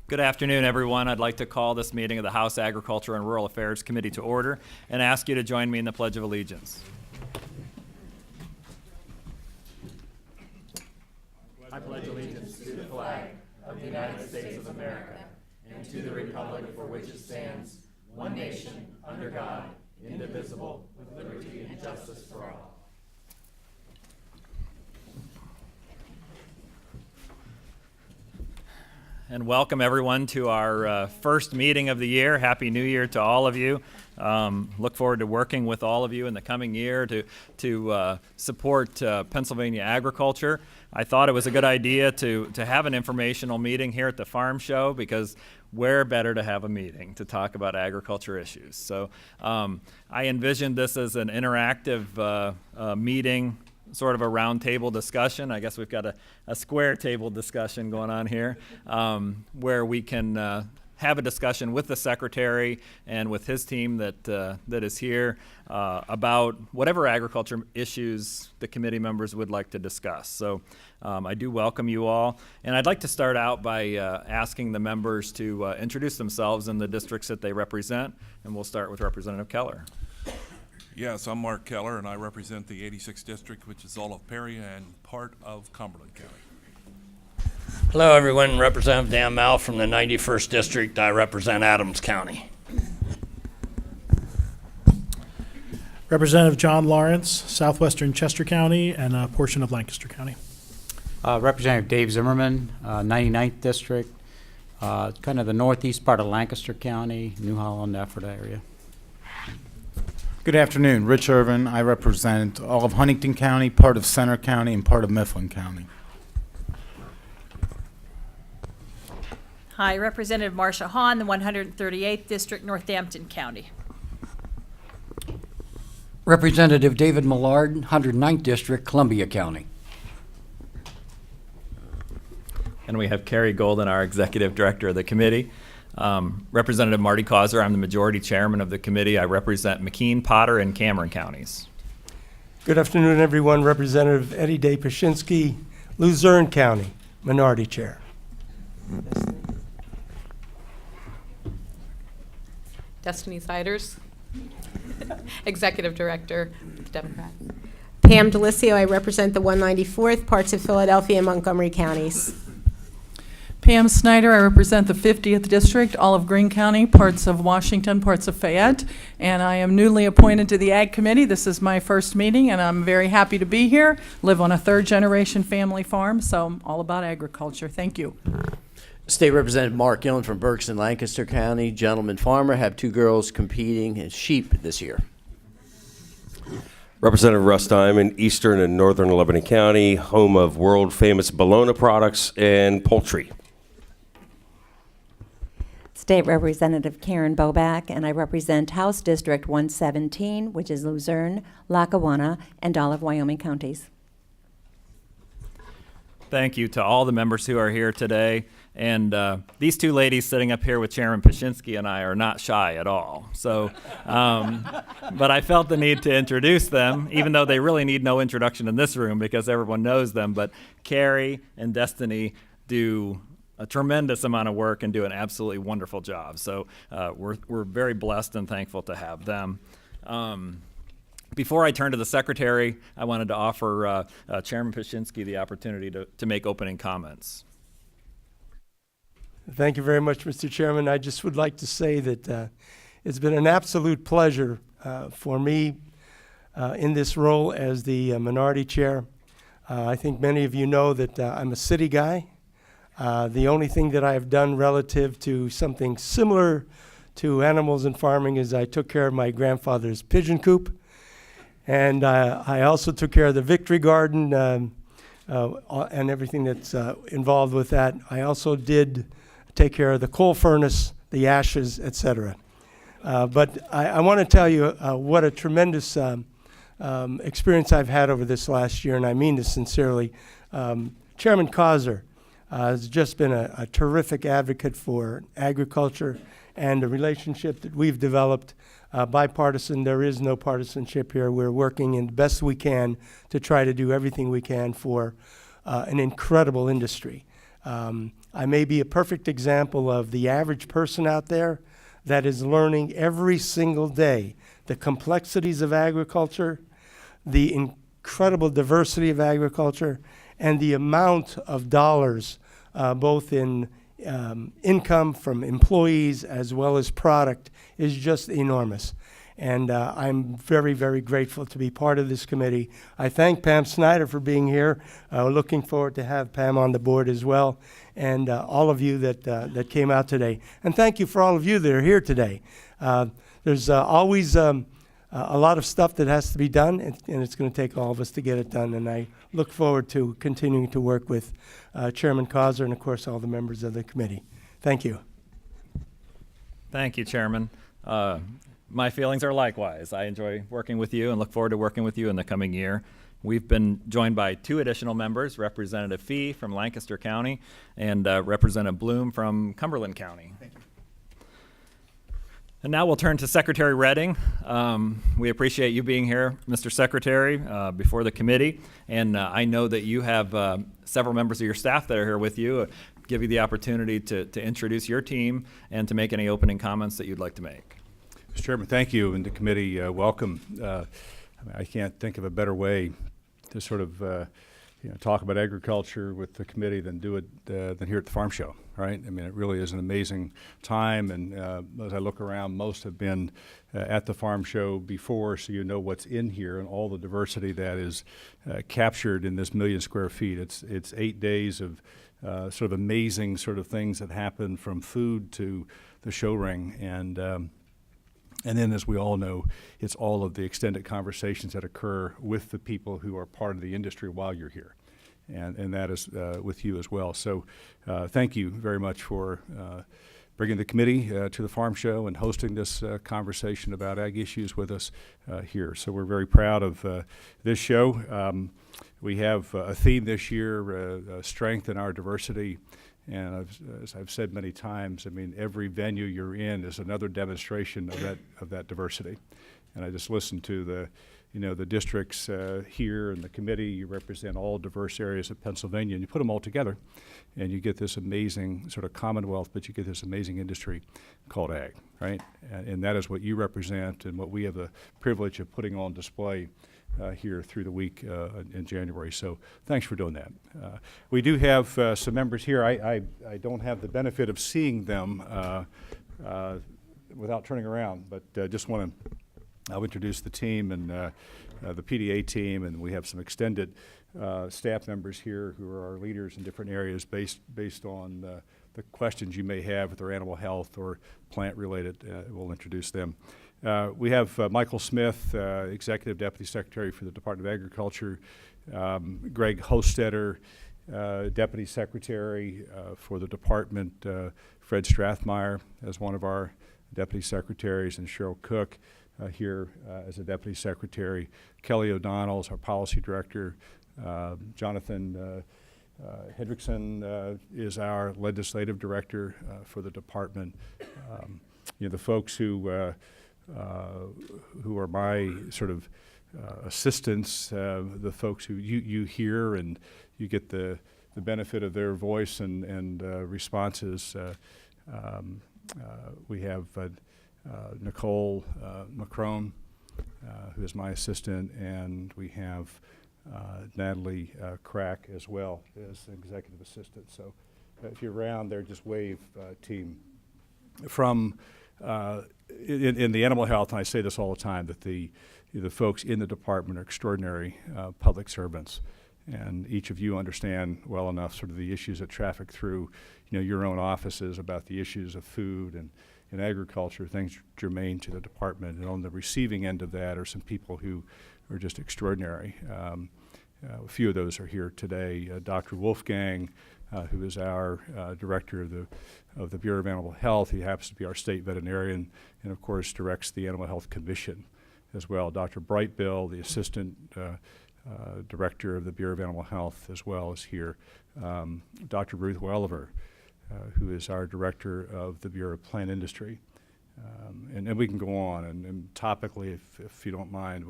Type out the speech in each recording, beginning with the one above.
Good afternoon, everyone. I'd like to call this meeting of the House Agriculture and Rural Affairs Committee to order and ask you to join me in the Pledge of Allegiance. I pledge allegiance to the flag of the United States of America and to the republic for which it stands, one nation, under God, indivisible, with liberty and justice for all. And welcome everyone to our first meeting of the year. Happy New Year to all of you. Look forward to working with all of you in the coming year to support Pennsylvania agriculture. I thought it was a good idea to have an informational meeting here at the Farm Show, because where better to have a meeting to talk about agriculture issues. So I envisioned this as an interactive meeting, sort of a round table discussion. I guess we've got a square table discussion going on here, where we can have a discussion with the secretary and with his team that is here about whatever agriculture issues the committee members would like to discuss. So I do welcome you all, and I'd like to start out by asking the members to introduce themselves and the districts that they represent, and we'll start with Representative Keller. Yes, I'm Mark Keller, and I represent the 86th District, which is all of Perry and part of Cumberland County. Hello, everyone. Representative Dan Mal from the 91st District. I represent Adams County. Representative John Lawrence, southwestern Chester County and a portion of Lancaster County. Representative Dave Zimmerman, 99th District, kind of the northeast part of Lancaster County, New Holland, Ephrata area. Good afternoon, Rich Irvin. I represent all of Huntington County, part of Center County, and part of Mifflin County. Hi, Representative Marcia Hahn, the 138th District, Northampton County. Representative David Millard, 109th District, Columbia County. And we have Carrie Golden, our Executive Director of the committee. Representative Marty Causer, I'm the Majority Chairman of the committee. I represent McKean, Potter, and Cameron counties. Good afternoon, everyone. Representative Eddie Day Pashinsky, Luzerne County, Minority Chair. Destiny Siders, Executive Director, Democrat. Pam Delisio, I represent the 194th, parts of Philadelphia and Montgomery counties. Pam Snyder, I represent the 50th District, all of Greene County, parts of Washington, parts of Fayette, and I am newly appointed to the Ag Committee. This is my first meeting, and I'm very happy to be here. Live on a third-generation family farm, so I'm all about agriculture. Thank you. State Representative Mark Gillen from Berks and Lancaster County, gentleman farmer, have two girls competing in sheep this year. Representative Russ Diamond, Eastern and Northern Lebanon County, home of world-famous Bologna products and poultry. State Representative Karen Boback, and I represent House District 117, which is Luzerne, Lackawanna, and all of Wyoming counties. Thank you to all the members who are here today. And these two ladies sitting up here with Chairman Pashinsky and I are not shy at all. So, but I felt the need to introduce them, even though they really need no introduction in this room because everyone knows them. But Carrie and Destiny do a tremendous amount of work and do an absolutely wonderful job. So we're very blessed and thankful to have them. Before I turn to the secretary, I wanted to offer Chairman Pashinsky the opportunity to make opening comments. Thank you very much, Mr. Chairman. I just would like to say that it's been an absolute pleasure for me in this role as the minority chair. I think many of you know that I'm a city guy. The only thing that I have done relative to something similar to animals and farming is I took care of my grandfather's pigeon coop. And I also took care of the Victory Garden and everything that's involved with that. I also did take care of the coal furnace, the ashes, etc. But I want to tell you what a tremendous experience I've had over this last year, and I mean this sincerely. Chairman Causer has just been a terrific advocate for agriculture and a relationship that we've developed, bipartisan. There is no partisanship here. We're working in the best we can to try to do everything we can for an incredible industry. I may be a perfect example of the average person out there that is learning every single day the complexities of agriculture, the incredible diversity of agriculture, and the amount of dollars, both in income from employees as well as product, is just enormous. And I'm very, very grateful to be part of this committee. I thank Pam Snyder for being here. Looking forward to have Pam on the board as well, and all of you that came out today. And thank you for all of you that are here today. There's always a lot of stuff that has to be done, and it's going to take all of us to get it done. And I look forward to continuing to work with Chairman Causer and, of course, all the members of the committee. Thank you. Thank you, Chairman. My feelings are likewise. I enjoy working with you and look forward to working with you in the coming year. We've been joined by 2 additional members, Representative Fee from Lancaster County and Representative Bloom from Cumberland County. Thank you. And now we'll turn to Secretary Redding. We appreciate you being here, Mr. Secretary, before the committee. And I know that you have several members of your staff that are here with you. Give you the opportunity to introduce your team and to make any opening comments that you'd like to make. Mr. Chairman, thank you, and the committee, welcome. I can't think of a better way to sort of talk about agriculture with the committee than do it than here at the Farm Show, right? I mean, it really is an amazing time, and as I look around, most have been at the Farm Show before, so you know what's in here and all the diversity that is captured in this 1 million square feet. It's 8 days of sort of amazing sort of things that happen, from food to the show ring, and then, as we all know, it's all of the extended conversations that occur with the people who are part of the industry while you're here. And that is with you as well. So thank you very much for bringing the committee to the Farm Show and hosting this conversation about ag issues with us here. So we're very proud of this show. We have a theme this year, strength in our diversity. And as I've said many times, I mean, every venue you're in is another demonstration of that diversity. And I just listened to the districts here and the committee. You represent all diverse areas of Pennsylvania, and you put them all together, and you get this amazing sort of commonwealth, but you get this amazing industry called ag, right? And that is what you represent and what we have the privilege of putting on display here through the week in January. So thanks for doing that. We do have some members here. I don't have the benefit of seeing them without turning around, but just want to I'll introduce the team and the PDA team, and we have some extended staff members here who are our leaders in different areas based on the questions you may have with their animal health or plant related. We'll introduce them. We have Michael Smith, Executive Deputy Secretary for the Department of Agriculture, Greg Hostetter, Deputy Secretary for the Department, Fred Strathmeyer as one of our Deputy Secretaries, and Cheryl Cook here as a Deputy Secretary. Kelly O'Donnell is our Policy Director. Jonathan Hendrickson is our Legislative Director for the Department. The folks who are my sort of assistants, the folks who you hear and you get the benefit of their voice and responses. We have Nicole Macron, who is my assistant, and we have Natalie Crack as well as an executive assistant. So if you're around there, just wave, team. From in the animal health, and I say this all the time, that the folks in the department are extraordinary public servants, and each of you understand well enough sort of the issues that traffic through your own offices about the issues of food and agriculture, things germane to the department. And on the receiving end of that are some people who are just extraordinary. A few of those are here today. Dr. Wolfgang, who is our director of the Bureau of Animal Health. He happens to be our state veterinarian and, of course, directs the Animal Health Commission as well. Dr. Brightbill, the assistant director of the Bureau of Animal Health, as well, is here. Dr. Ruth Welliver, who is our director of the Bureau of Plant Industry. And we can go on, and topically, if you don't mind,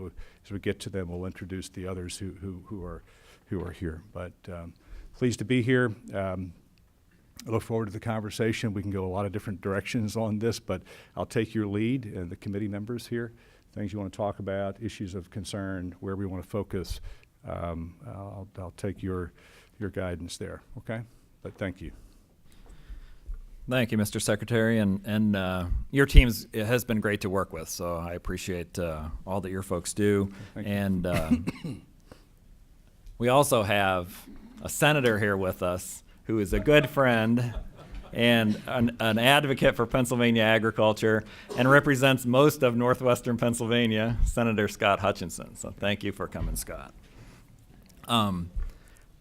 as we get to them, we'll introduce the others who are here. But pleased to be here. I look forward to the conversation. We can go a lot of different directions on this, but I'll take your lead and the committee members here. Things you want to talk about, issues of concern, where we want to focus. I'll take your guidance there, okay? But thank you. Thank you, Mr. Secretary, and your team has been great to work with, so I appreciate all that your folks do. Thank you. And we also have a senator here with us who is a good friend and an advocate for Pennsylvania agriculture and represents most of northwestern Pennsylvania, Senator Scott Hutchinson. So thank you for coming, Scott.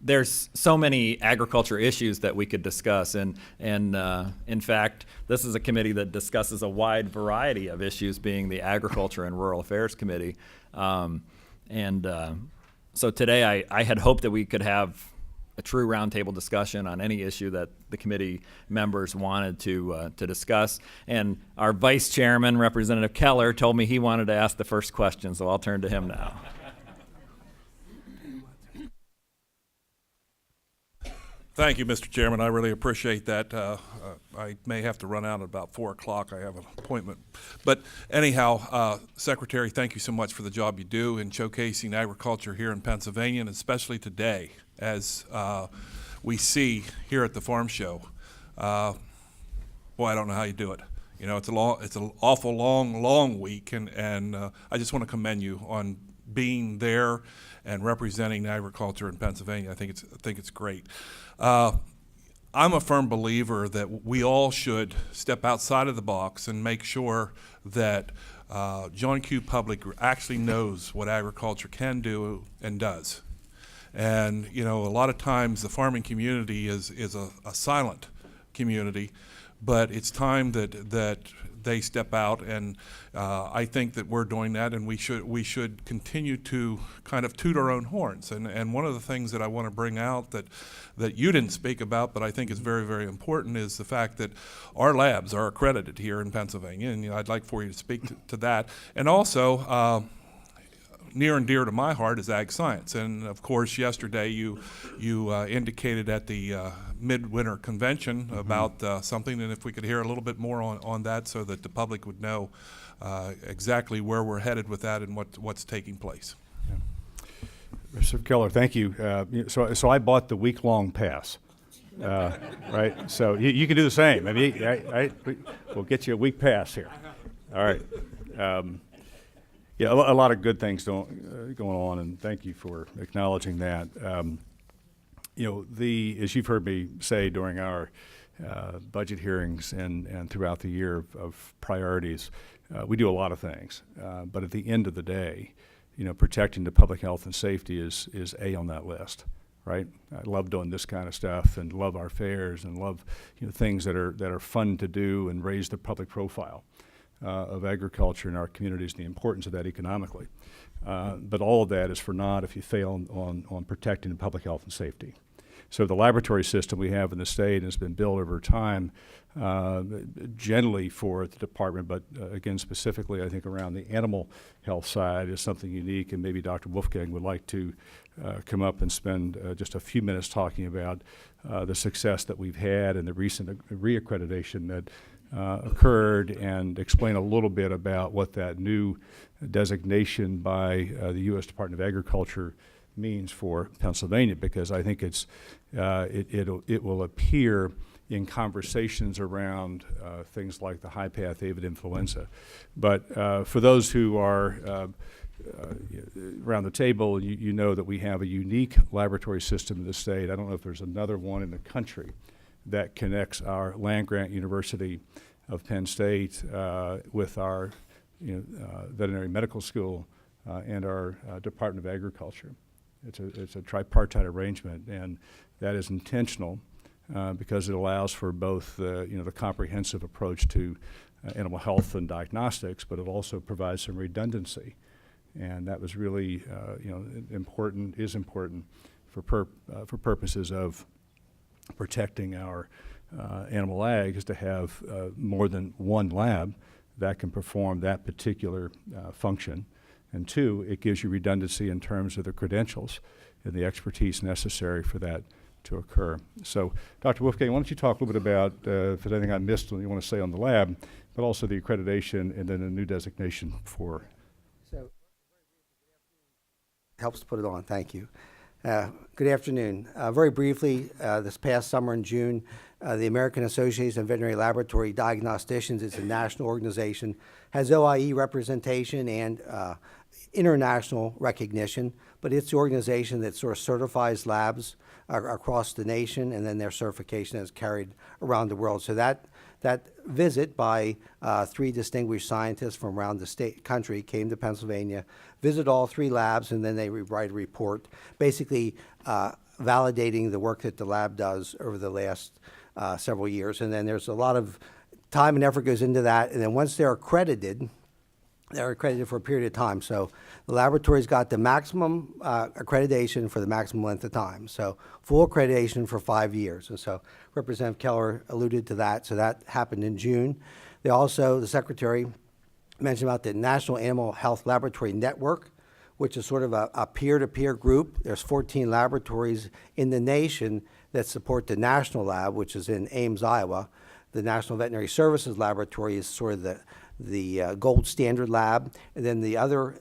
There's so many agriculture issues that we could discuss, and in fact, this is a committee that discusses a wide variety of issues, being the Agriculture and Rural Affairs Committee. So today I had hoped that we could have a true roundtable discussion on any issue that the committee members wanted to discuss. And our vice chairman, Representative Keller, told me he wanted to ask the first question, so I'll turn to him now. Thank you, Mr. Chairman. I really appreciate that. I may have to run out at about 4 o'clock. I have an appointment. But anyhow, Secretary, thank you so much for the job you do in showcasing agriculture here in Pennsylvania, and especially today, as we see here at the Farm Show. Boy, I don't know how you do it. You know, it's an awful long week, and I just want to commend you on being there and representing agriculture in Pennsylvania. I think it's great. I'm a firm believer that we all should step outside of the box and make sure that John Q. Public actually knows what agriculture can do and does. And you know, a lot of times the farming community is a silent community, but it's time that they step out, and I think that we're doing that, and we should continue to kind of toot our own horns. And one of the things that I want to bring out that you didn't speak about, but I think is very, very important, is the fact that our labs are accredited here in Pennsylvania, and you know, I'd like for you to speak to that. And also, near and dear to my heart is ag science. And of course, yesterday you indicated at the midwinter convention about something, and if we could hear a little bit more on that, so that the public would know exactly where we're headed with that and what's taking place. Yeah. Mr. Keller, thank you. So I bought the week-long pass. Right? So you can do the same. I mean, we'll get you a week pass here. All right. Yeah, a lot of good things going on, and thank you for acknowledging that. You know, as you've heard me say during our budget hearings and throughout the year of priorities, we do a lot of things. But at the end of the day, you know, protecting the public health and safety is A on that list, right? I love doing this kind of stuff, and love our fairs, and love, you know, things that are fun to do and raise the public profile of agriculture in our communities and the importance of that economically. But all of that is for naught if you fail on protecting the public health and safety. So the laboratory system we have in the state has been built over time, generally for the department, but again, specifically, I think around the animal health side is something unique, and maybe Dr. Wolfgang would like to come up and spend just a few minutes talking about the success that we've had and the recent reaccreditation that occurred, and explain a little bit about what that new designation by the U.S. Department of Agriculture means for Pennsylvania, because I think it will appear in conversations around things like the high-path avian influenza. But for those who are around the table, you know that we have a unique laboratory system in the state. I don't know if there's another one in the country that connects our land-grant University of Penn State with our veterinary medical school and our Department of Agriculture. It's a tripartite arrangement, and that is intentional because it allows for both the comprehensive approach to animal health and diagnostics, but it also provides some redundancy, and that was really important for purposes of protecting our animal ag, is to have more than one lab that can perform that particular function. And two, it gives you redundancy in terms of the credentials and the expertise necessary for that to occur. So, Dr. Wolfgang, why don't you talk a little bit about if there's anything I missed you want to say on the lab, but also the accreditation and then a new designation for. So, helps to put it on. Thank you. Good afternoon. Very briefly, this past summer in June, the American Association of Veterinary Laboratory Diagnosticians, it's a national organization, has OIE representation and international recognition, but it's the organization that sort of certifies labs across the nation, and then their certification is carried around the world. So that visit by 3 distinguished scientists from around the country came to Pennsylvania, visit all 3 labs, and then they write a report, basically validating the work that the lab does over the last several years. And then there's a lot of time and effort goes into that, and then once they're accredited for a period of time. So the laboratory's got the maximum accreditation for the maximum length of time. So full accreditation for 5 years. And so Representative Keller alluded to that. So that happened in June. They also, the Secretary mentioned about the National Animal Health Laboratory Network, which is sort of a peer-to-peer group. There's 14 laboratories in the nation that support the national lab, which is in Ames, Iowa. The National Veterinary Services Laboratory is sort of the gold standard lab, and then the other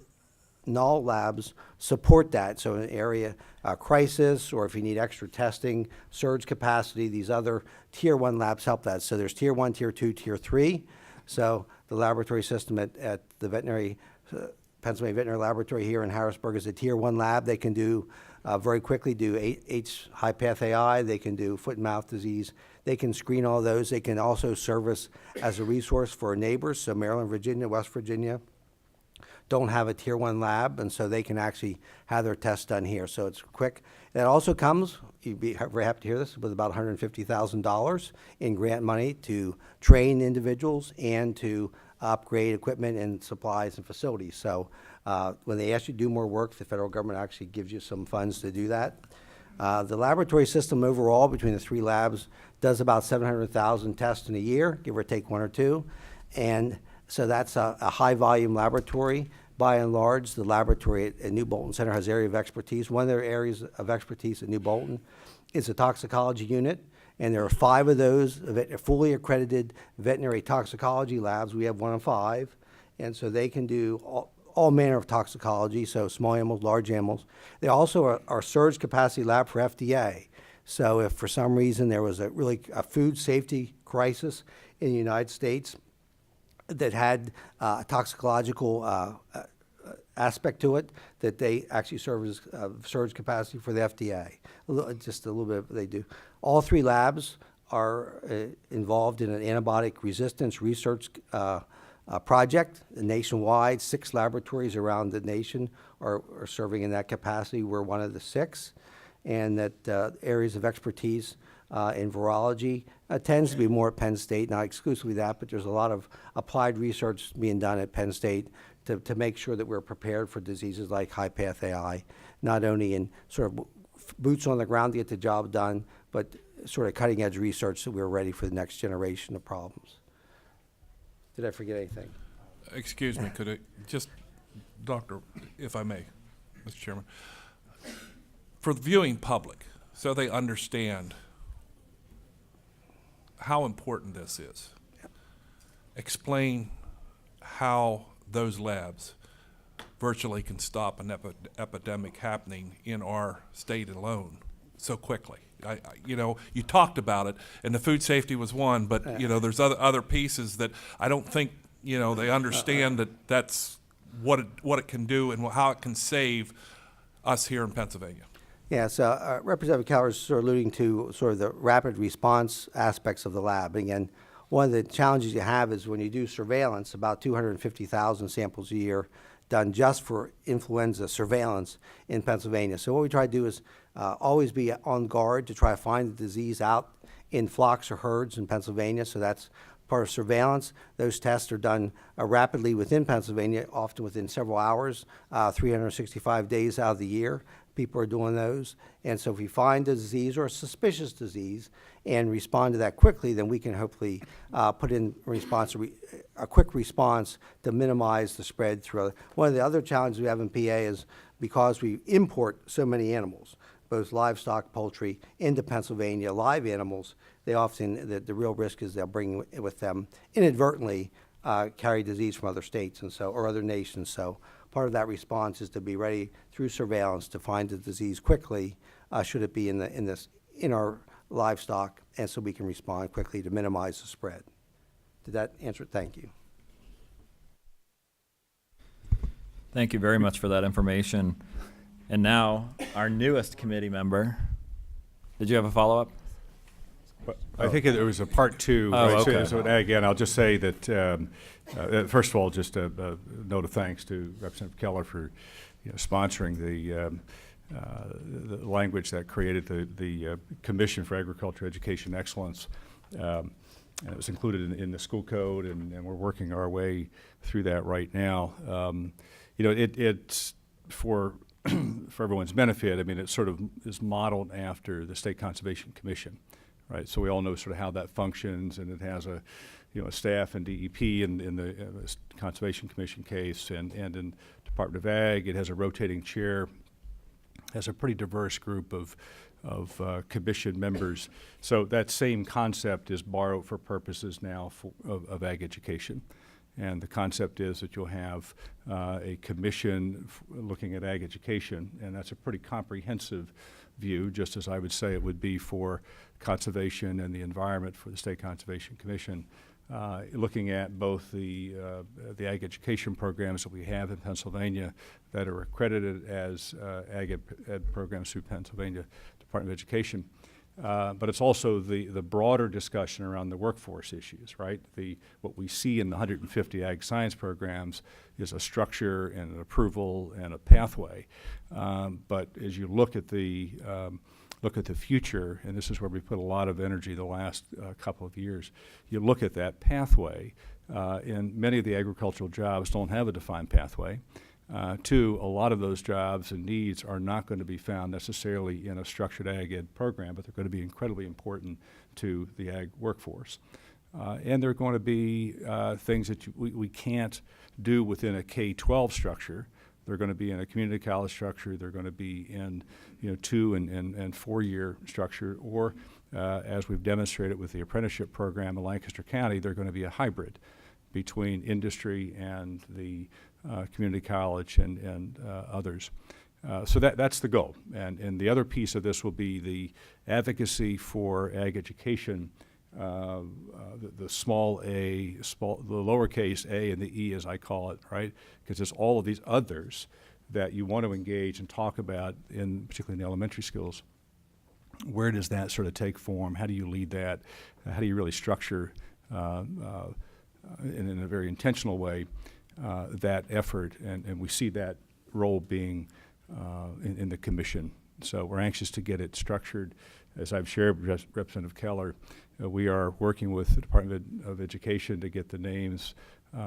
null labs support that. So in an area crisis, or if you need extra testing, surge capacity, these other tier 1 labs help that. So there's tier 1, tier 2, tier 3. So the laboratory system at the Pennsylvania Veterinary Laboratory here in Harrisburg is a tier 1 lab. They can do very quickly do H high path AI. They can do foot and mouth disease. They can screen all those. They can also service as a resource for neighbors. So Maryland, Virginia, West Virginia don't have a tier 1 lab, and so they can actually have their tests done here. So it's quick. That also comes, you'd be very happy to hear this, with about $150,000 in grant money to train individuals and to upgrade equipment and supplies and facilities. So when they ask you to do more work, the federal government actually gives you some funds to do that. The laboratory system overall between the 3 labs does about 700,000 tests in a year, give or take 1 or 2. And so that's a high volume laboratory. By and large, the laboratory at New Bolton Center has area of expertise. One of their areas of expertise at New Bolton is a toxicology unit. And there are 5 of those fully accredited veterinary toxicology labs. We have 1 of 5. And so they can do all manner of toxicology, so small animals, large animals. They also are surge capacity lab for FDA. So if for some reason there was a food safety crisis in the United States that had a toxicological aspect to it, that they actually serve as surge capacity for the FDA. Just a little bit they do. All 3 labs are involved in an antibiotic resistance research project nationwide. 6 laboratories around the nation are serving in that capacity. We're one of the 6. And that areas of expertise in virology tends to be more at Penn State, not exclusively that, but there's a lot of applied research being done at Penn State to make sure that we're prepared for diseases like high path AI, not only in sort of boots on the ground to get the job done, but sort of cutting edge research so we're ready for the next generation of problems. Did I forget anything? Excuse me, could I just, Doctor, if I may, Mr. Chairman, for the viewing public, so they understand how important this is, explain how those labs virtually can stop an epidemic happening in our state alone so quickly. You talked about it, and the food safety was one, but there's other pieces that I don't think they understand that that's what it can do and how it can save us here in Pennsylvania. Yeah, so Representative Keller is sort of alluding to sort of the rapid response aspects of the lab. And again, one of the challenges you have is when you do surveillance, about 250,000 samples a year done just for influenza surveillance in Pennsylvania. So what we try to do is always be on guard to try to find the disease out in flocks or herds in Pennsylvania. So that's part of surveillance. Those tests are done rapidly within Pennsylvania, often within several hours, 365 days out of the year. People are doing those. And so if we find a disease or a suspicious disease and respond to that quickly, then we can hopefully put in a quick response to minimize the spread through. One of the other challenges we have in PA is because we import so many animals, both livestock, poultry, into Pennsylvania, live animals, they often, the real risk is they'll bring with them inadvertently carry disease from other states and so, or other nations. So part of that response is to be ready through surveillance to find the disease quickly, should it be in our livestock, and so we can respond quickly to minimize the spread. Did that answer it? Thank you. Thank you very much for that information. And now, our newest committee member. Did you have a follow-up? I think there was a part two. Oh, right? okay. So again, I'll just say that, first of all, just a note of thanks to Representative Keller for sponsoring the language that created the Commission for Agriculture Education Excellence. And it was included in the school code, and we're working our way through that right now. It's for everyone's benefit. I mean, it sort of is modeled after the State Conservation Commission, right? So we all know sort of how that functions, and it has a staff and DEP in the Conservation Commission case, and in Department of Ag, it has a rotating chair, has a pretty diverse group of commission members. So that same concept is borrowed for purposes now of ag education. And the concept is that you'll have a commission looking at ag education, and that's a pretty comprehensive view, just as I would say it would be for conservation and the environment for the State Conservation Commission, looking at both the ag education programs that we have in Pennsylvania that are accredited as ag ed programs through Pennsylvania Department of Education. But it's also the broader discussion around the workforce issues, right? What we see in the 150 ag science programs is a structure and an approval and a pathway. But as you look at the future, and this is where we put a lot of energy the last couple of years, you look at that pathway, and many of the agricultural jobs don't have a defined pathway. Two, a lot of those jobs and needs are not going to be found necessarily in a structured ag ed program, but they're going to be incredibly important to the ag workforce. And they're going to be things that we can't do within a K-12 structure. They're going to be in a community college structure. They're going to be in 2 and 4 year structure, or as we've demonstrated with the apprenticeship program in Lancaster County, they're going to be a hybrid between industry and the community college and others. So that's the goal. And the other piece of this will be the advocacy for ag education, the small a, the lowercase a and the E, as I call it, right? Because there's all of these others that you want to engage and talk about, particularly in the elementary schools. Where does that sort of take form? How do you lead that? How do you really structure in a very intentional way that effort, and we see that role being in the commission. So we're anxious to get it structured. As I've shared with Representative Keller, we are working with the Department of Education to get the names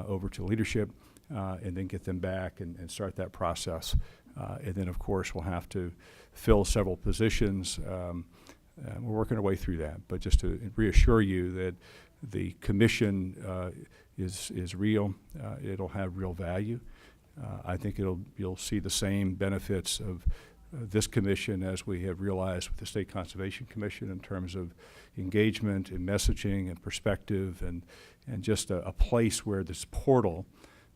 over to leadership and then get them back and start that process. And then, of course, we'll have to fill several positions. We're working our way through that. But just to reassure you that the commission is real. It'll have real value. I think you'll see the same benefits of this commission as we have realized with the State Conservation Commission in terms of engagement and messaging and perspective and just a place where this portal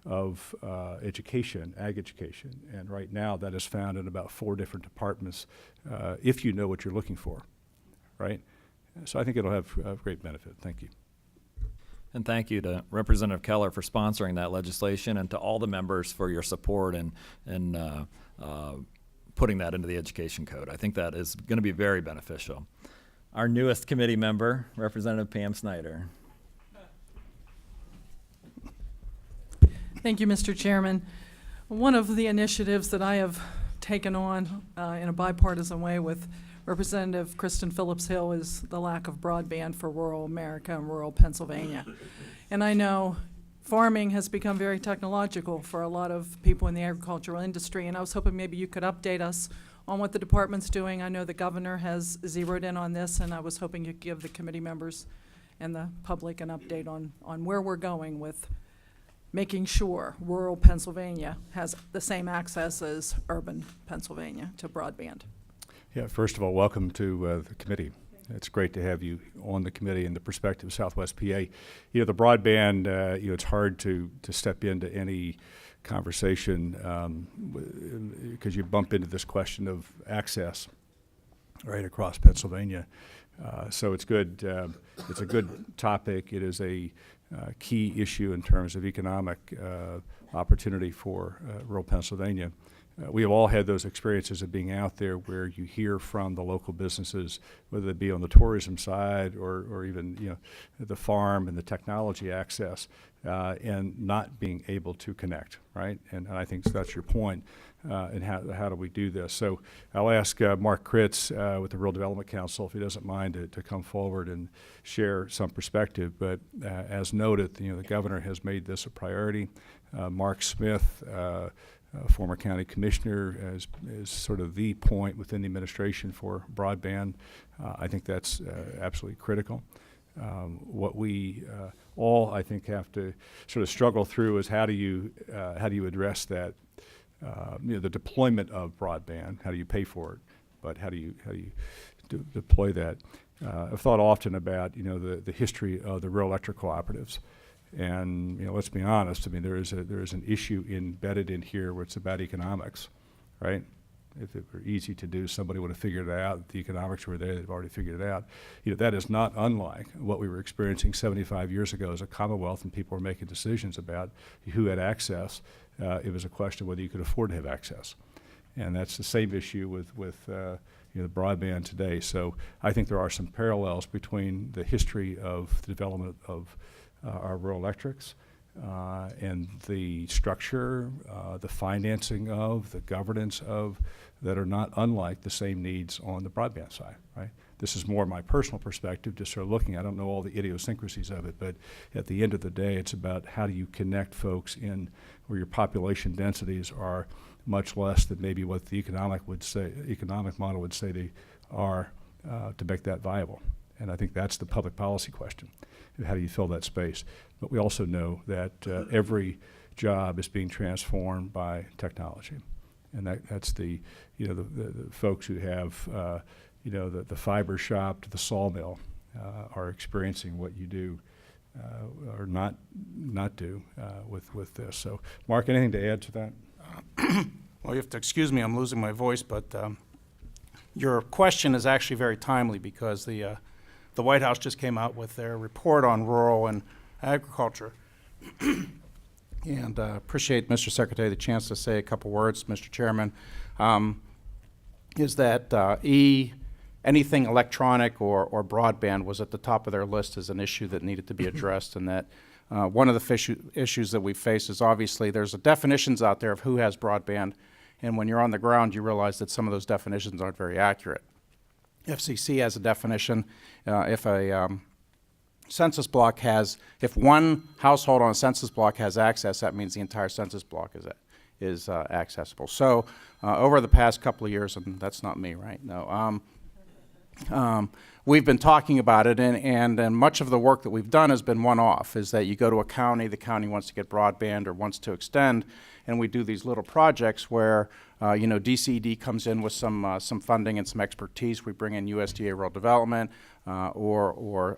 of education, ag education, and right now that is found in about 4 different departments if you know what you're looking for, right? So I think it'll have great benefit. Thank you. And thank you to Representative Keller for sponsoring that legislation, and to all the members for your support and putting that into the education code. I think that is going to be very beneficial. Our newest committee member, Representative Pam Snyder. Thank you, Mr. Chairman. One of the initiatives that I have taken on in a bipartisan way with Representative Kristen Phillips Hill is the lack of broadband for rural America and rural Pennsylvania. And I know farming has become very technological for a lot of people in the agricultural industry, and I was hoping maybe you could update us on what the department's doing. I know the governor has zeroed in on this, and I was hoping you'd give the committee members and the public an update on where we're going with making sure rural Pennsylvania has the same access as urban Pennsylvania to broadband. Yeah, first of all, welcome to the committee. It's great to have you on the committee and the perspective of Southwest PA. You know, the broadband, it's hard to step into any conversation because you bump into this question of access right across Pennsylvania. So it's good. It's a good topic. It is a key issue in terms of economic opportunity for rural Pennsylvania. We have all had those experiences of being out there where you hear from the local businesses, whether it be on the tourism side or even the farm and the technology access, and not being able to connect, right? And I think that's your point. And how do we do this? So I'll ask Mark Kritz with the Rural Development Council, if he doesn't mind, to come forward and share some perspective. But as noted, the governor has made this a priority. Mark Smith, former county commissioner, is sort of the point within the administration for broadband. I think that's absolutely critical. What we all, I think, have to sort of struggle through is how do you address that, the deployment of broadband. How do you pay for it? But how do you deploy that? I've thought often about the history of the rural electric cooperatives. And let's be honest. I mean, there is an issue embedded in here where it's about economics, right? If it were easy to do, somebody would have figured it out. The economics were there; they've already figured it out. That is not unlike what we were experiencing 75 years ago as a Commonwealth, and people were making decisions about who had access. It was a question of whether you could afford to have access, and that's the same issue with the broadband today. So I think there are some parallels between the history of the development of our rural electrics and the structure, the financing of, the governance of, that are not unlike the same needs on the broadband side, right? This is more my personal perspective, just sort of looking. I don't know all the idiosyncrasies of it, but at the end of the day, it's about how do you connect folks in where your population densities are much less than maybe what the economic model would say they are to make that viable. And I think that's the public policy question. How do you fill that space? But we also know that every job is being transformed by technology, and that's the folks who have the fiber shop to the sawmill are experiencing what you do or not do with this. So, Mark, anything to add to that? Well, you have to excuse me. I'm losing my voice, but your question is actually very timely because the White House just came out with their report on rural and agriculture. And appreciate, Mr. Secretary, the chance to say a couple words, Mr. Chairman, is that anything electronic or broadband was at the top of their list as an issue that needed to be addressed, and that one of the issues that we face is obviously there's definitions out there of who has broadband, and when you're on the ground, you realize that some of those definitions aren't very accurate. FCC has a definition. If a census block if one household on a census block has access, that means the entire census block is accessible. So over the past couple of years, and that's not me, right? No. We've been talking about it, and much of the work that we've done has been one-off, is that you go to a county, the county wants to get broadband or wants to extend, and we do these little projects where DCD comes in with some funding and some expertise. We bring in USDA Rural Development or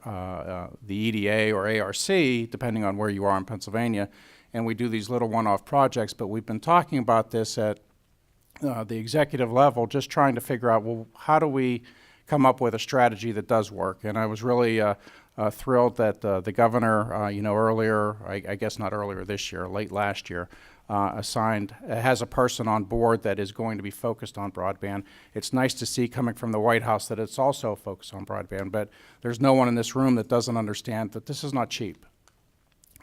the EDA or ARC, depending on where you are in Pennsylvania, and we do these little one-off projects. But we've been talking about this at the executive level, just trying to figure out, well, how do we come up with a strategy that does work? And I was really thrilled that the governor, earlier, I guess not earlier this year, late last year, has a person on board that is going to be focused on broadband. It's nice to see coming from the White House that it's also focused on broadband, but there's no one in this room that doesn't understand that this is not cheap.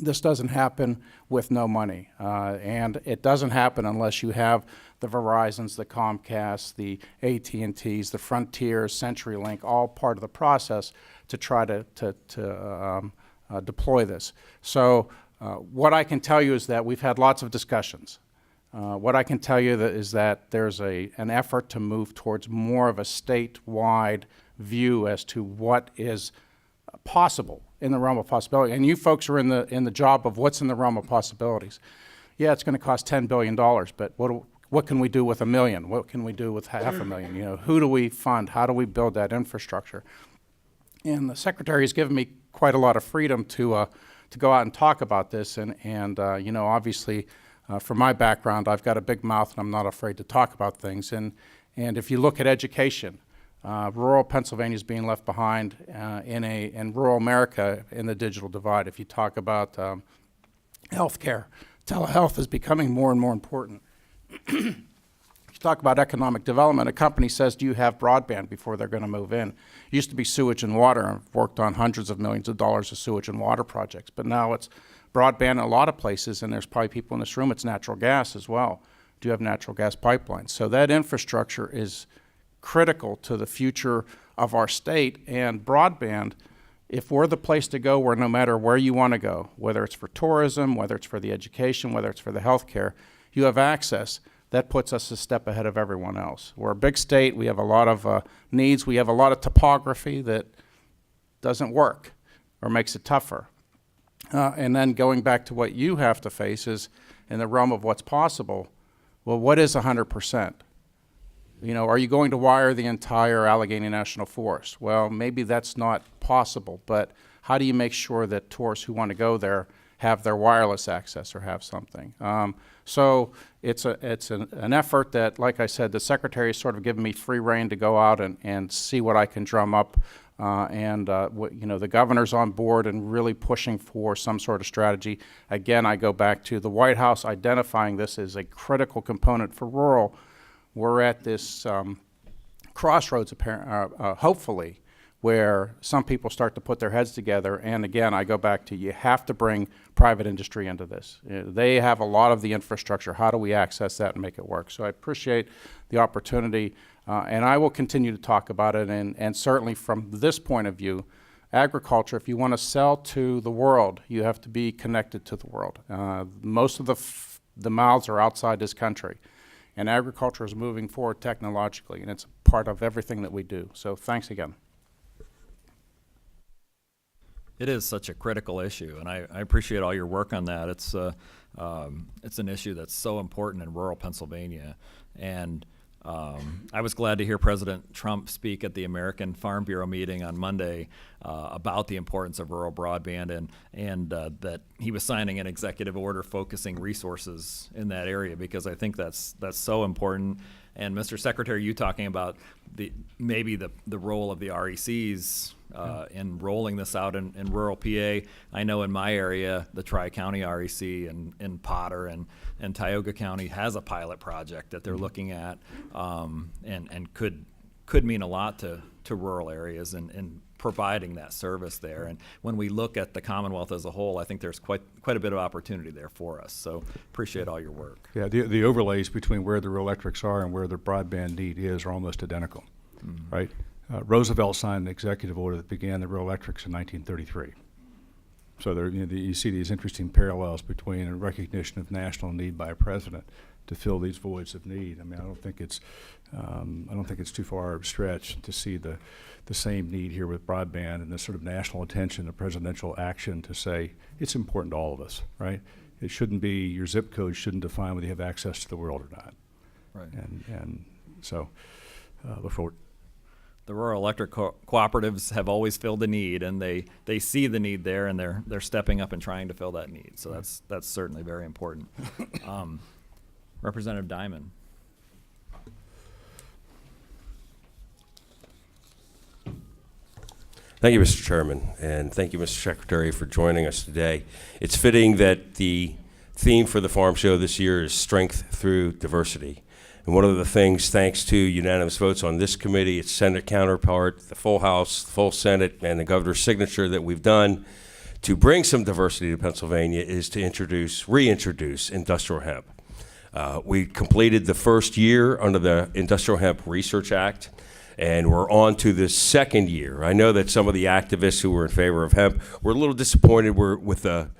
This doesn't happen with no money, and it doesn't happen unless you have the Verizons, the Comcasts, the AT&Ts, the Frontiers, CenturyLink, all part of the process to try to deploy this. So what I can tell you is that we've had lots of discussions. What I can tell you is that there's an effort to move towards more of a statewide view as to what is possible in the realm of possibility. And you folks are in the job of what's in the realm of possibilities. Yeah, it's going to cost $10 billion, but what can we do with $1 million? What can we do with $500,000? You know, who do we fund? How do we build that infrastructure? And the Secretary has given me quite a lot of freedom to go out and talk about this. And you know, obviously, from my background, I've got a big mouth and I'm not afraid to talk about things. And if you look at education, rural Pennsylvania is being left behind in rural America in the digital divide. If you talk about healthcare, telehealth is becoming more and more important. If you talk about economic development, a company says, do you have broadband before they're going to move in? It used to be sewage and water. I've worked on hundreds of millions of dollars of sewage and water projects, but now it's broadband in a lot of places, and there's probably people in this room, it's natural gas as well. Do you have natural gas pipelines? So that infrastructure is critical to the future of our state, and broadband, if we're the place to go where no matter where you want to go, whether it's for tourism, whether it's for the education, whether it's for the healthcare, you have access, that puts us a step ahead of everyone else. We're a big state. We have a lot of needs. We have a lot of topography that doesn't work or makes it tougher. And then going back to what you have to face is in the realm of what's possible, well, what is 100%? You know, are you going to wire the entire Allegheny National Forest? Well, maybe that's not possible, but how do you make sure that tourists who want to go there have their wireless access or have something? So it's an effort that, like I said, the Secretary has sort of given me free rein to go out and see what I can drum up. You know, the governor's on board and really pushing for some sort of strategy. Again, I go back to the White House identifying this as a critical component for rural. We're at this crossroads, hopefully, where some people start to put their heads together. And again, I go back to you have to bring private industry into this. They have a lot of the infrastructure. How do we access that and make it work? So I appreciate the opportunity, and I will continue to talk about it. And certainly from this point of view, agriculture, if you want to sell to the world, you have to be connected to the world. Most of the mouths are outside this country. And agriculture is moving forward technologically, and it's part of everything that we do. So thanks again. It is such a critical issue, and I appreciate all your work on that. It's an issue that's so important in rural Pennsylvania, and I was glad to hear President Trump speak at the American Farm Bureau meeting on Monday about the importance of rural broadband, and that he was signing an executive order focusing resources in that area, because I think that's so important. And Mr. Secretary, you talking about maybe the role of the RECs in rolling this out in rural PA. I know in my area, the Tri-County REC in Potter and Tioga County has a pilot project that they're looking at, and could mean a lot to rural areas and providing that service there. And when we look at the Commonwealth as a whole, I think there's quite a bit of opportunity there for us. So appreciate all your work. Yeah, the overlays between where the rural electrics are and where the broadband need is are almost identical, right? Roosevelt signed an executive order that began the rural electrics in 1933. So there, you see these interesting parallels between a recognition of national need by a president to fill these voids of need. I mean, I don't think it's too far a stretch to see the same need here with broadband and the sort of national attention, the presidential action to say it's important to all of us, right? It shouldn't be your zip code shouldn't define whether you have access to the world or not. Right. And so look forward. The rural electric cooperatives have always filled the need, and they see the need there, and they're stepping up and trying to fill that need. So that's certainly very important. Representative Diamond. Thank you, Mr. Chairman, and thank you, Mr. Secretary, for joining us today. It's fitting that the theme for the Farm Show this year is strength through diversity. And one of the things, thanks to unanimous votes on this committee, its Senate counterpart, the full House, the full Senate, and the governor's signature that we've done to bring some diversity to Pennsylvania is to reintroduce industrial hemp. We completed the first year under the Industrial Hemp Research Act, and we're on to the second year. I know that some of the activists who were in favor of hemp were a little disappointed with the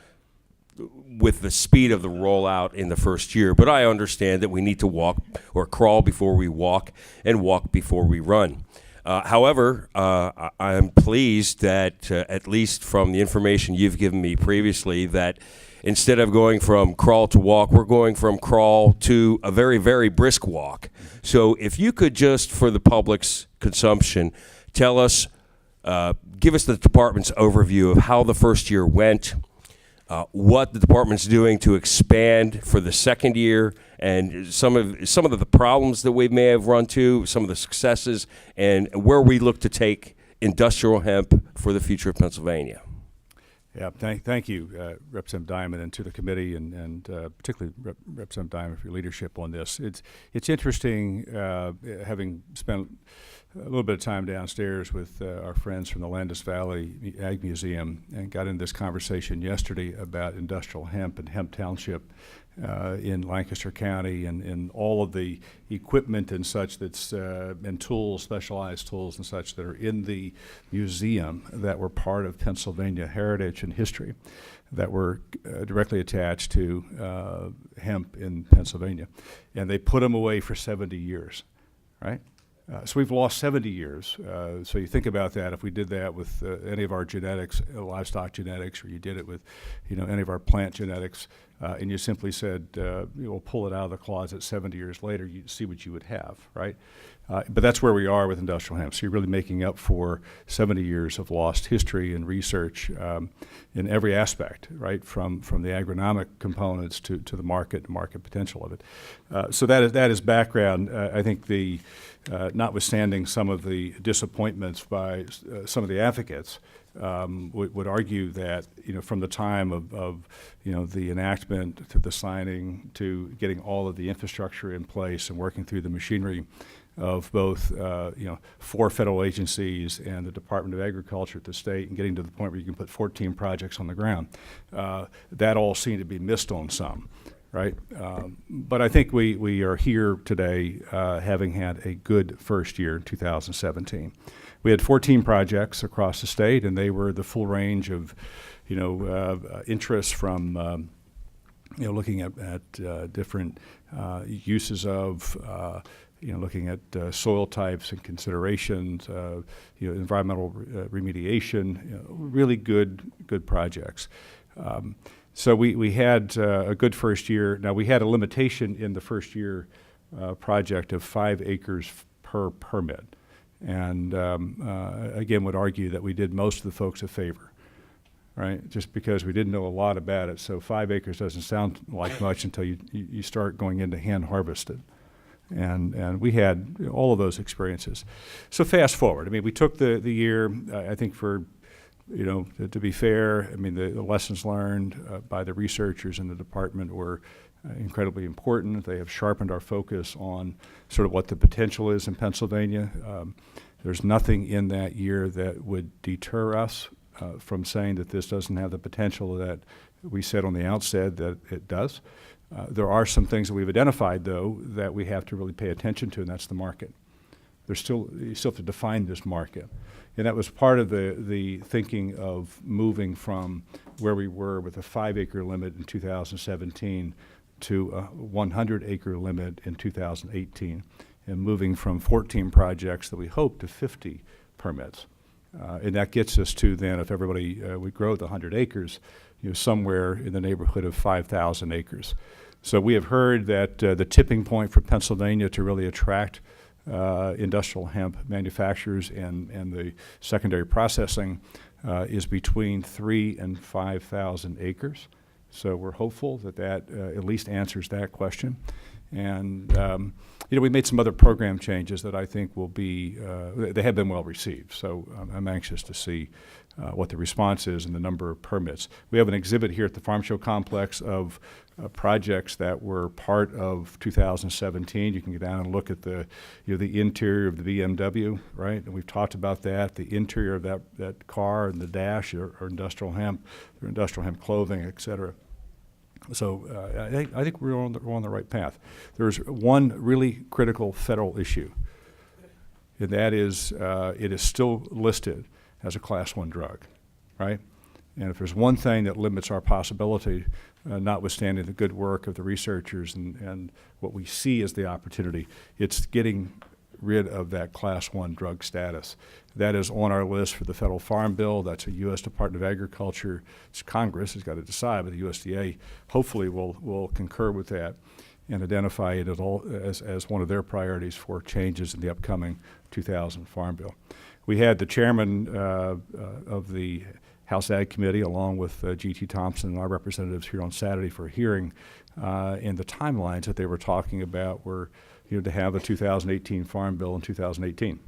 speed of the rollout in the first year, but I understand that we need to walk or crawl before we walk and walk before we run. However, I am pleased that, at least from the information you've given me previously, that instead of going from crawl to walk, we're going from crawl to a very, very brisk walk. So if you could just, for the public's consumption, tell us, give us the department's overview of how the first year went, what the department's doing to expand for the second year, and some of the problems that we may have run to, some of the successes, and where we look to take industrial hemp for the future of Pennsylvania. Yeah, thank you, Representative Diamond, and to the committee, and particularly Representative Diamond for your leadership on this. It's interesting, having spent a little bit of time downstairs with our friends from the Landis Valley Ag Museum, and got into this conversation yesterday about industrial hemp and Hemp Township in Lancaster County, and all of the equipment and such that's and tools, specialized tools and such that are in the museum that were part of Pennsylvania heritage and history, that were directly attached to hemp in Pennsylvania, and they put them away for 70 years, right? So we've lost 70 years. So you think about that. If we did that with any of our genetics, livestock genetics, or you did it with, any of our plant genetics, and you simply said, we'll pull it out of the closet 70 years later, you see what you would have, right? But that's where we are with industrial hemp. So you're really making up for 70 years of lost history and research in every aspect, right? From the agronomic components to the market potential of it. So that is background. I think notwithstanding some of the disappointments by some of the advocates, would argue that from the time of the enactment to the signing to getting all of the infrastructure in place and working through the machinery of both 4 federal agencies and the Department of Agriculture at the state, and getting to the point where you can put 14 projects on the ground, that all seemed to be missed on some. Right, but I think we are here today having had a good first year in 2017. We had 14 projects across the state, and they were the full range of, interests from, looking at different uses of, looking at soil types and considerations, environmental remediation, really good projects. So we had a good first year. Now, we had a limitation in the first year project of 5 acres per permit. And again, would argue that we did most of the folks a favor, right? Just because we didn't know a lot about it. So 5 acres doesn't sound like much until you start going into hand harvested. And we had all of those experiences. So fast forward. I mean, we took the year, I think for to be fair, I mean, the lessons learned by the researchers in the department were incredibly important. They have sharpened our focus on sort of what the potential is in Pennsylvania. There's nothing in that year that would deter us from saying that this doesn't have the potential that we said on the outset that it does. There are some things that we've identified, though, that we have to really pay attention to, and that's the market. You still have to define this market. And that was part of the thinking of moving from where we were with a 5-acre limit in 2017 to a 100-acre limit in 2018, and moving from 14 projects that we hope to 50 permits. And that gets us to then, if everybody would grow the 100 acres, somewhere in the neighborhood of 5,000 acres. So we have heard that the tipping point for Pennsylvania to really attract industrial hemp manufacturers and the secondary processing is between 3,000 and 5,000 acres. So we're hopeful that at least answers that question. And we made some other program changes that I think will be, they have been well received. So I'm anxious to see what the response is and the number of permits. We have an exhibit here at the Farm Show Complex of projects that were part of 2017. You can get down and look at the interior of the BMW, right? And we've talked about that. The interior of that car and the dash are industrial hemp, clothing, et cetera. So I think we're on the right path. There's one really critical federal issue, and that is it is still listed as a Class 1 drug, right? And if there's one thing that limits our possibility, notwithstanding the good work of the researchers and what we see as the opportunity, it's getting rid of that Class 1 drug status. That is on our list for the Federal Farm Bill. That's a U.S. Department of Agriculture. It's Congress has got to decide, but the USDA hopefully will concur with that and identify it as one of their priorities for changes in the upcoming 2000 Farm Bill. We had the chairman of the House Ag Committee, along with G.T. Thompson and our representatives here on Saturday for a hearing, and the timelines that they were talking about were, to have a 2018 Farm Bill in 2018.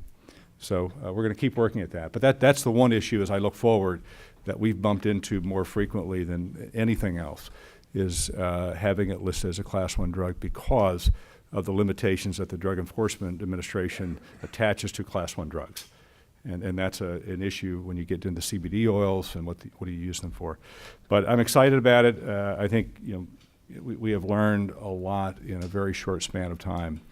So we're going to keep working at that. But that's the one issue as I look forward that we've bumped into more frequently than anything else, is having it listed as a Class 1 drug because of the limitations that the Drug Enforcement Administration attaches to Class 1 drugs. And that's an issue when you get into CBD oils and what do you use them for. But I'm excited about it. I think we have learned a lot in a very short span of time,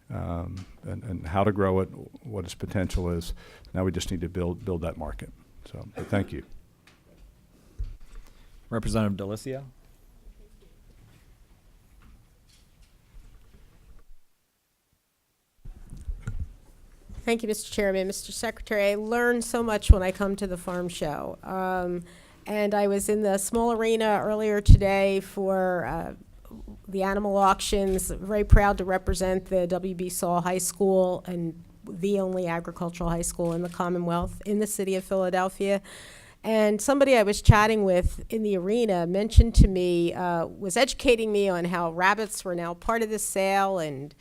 and how to grow it, what its potential is. Now we just need to build that market. So thank you. Representative Delicio. Thank you, Mr. Chairman. Mr. Secretary, I learn so much when I come to the farm show. And I was in the small arena earlier today for the animal auctions. Very proud to represent the W.B. Saul High School, and the only agricultural high school in the Commonwealth in the city of Philadelphia. And somebody I was chatting with in the arena mentioned to me, was educating me on how rabbits were now part of the sale and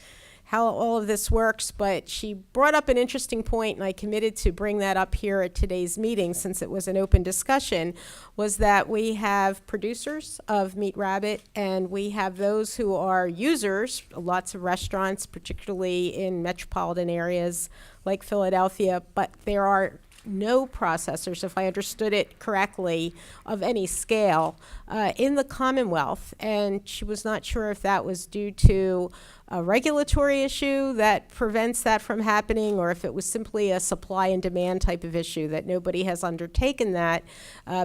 how all of this works, but she brought up an interesting point, and I committed to bring that up here at today's meeting since it was an open discussion, was that we have producers of meat rabbit and we have those who are users, lots of restaurants, particularly in metropolitan areas like Philadelphia, but there are no processors, if I understood it correctly, of any scale in the Commonwealth. And she was not sure if that was due to a regulatory issue that prevents that from happening, or if it was simply a supply and demand type of issue, that nobody has undertaken that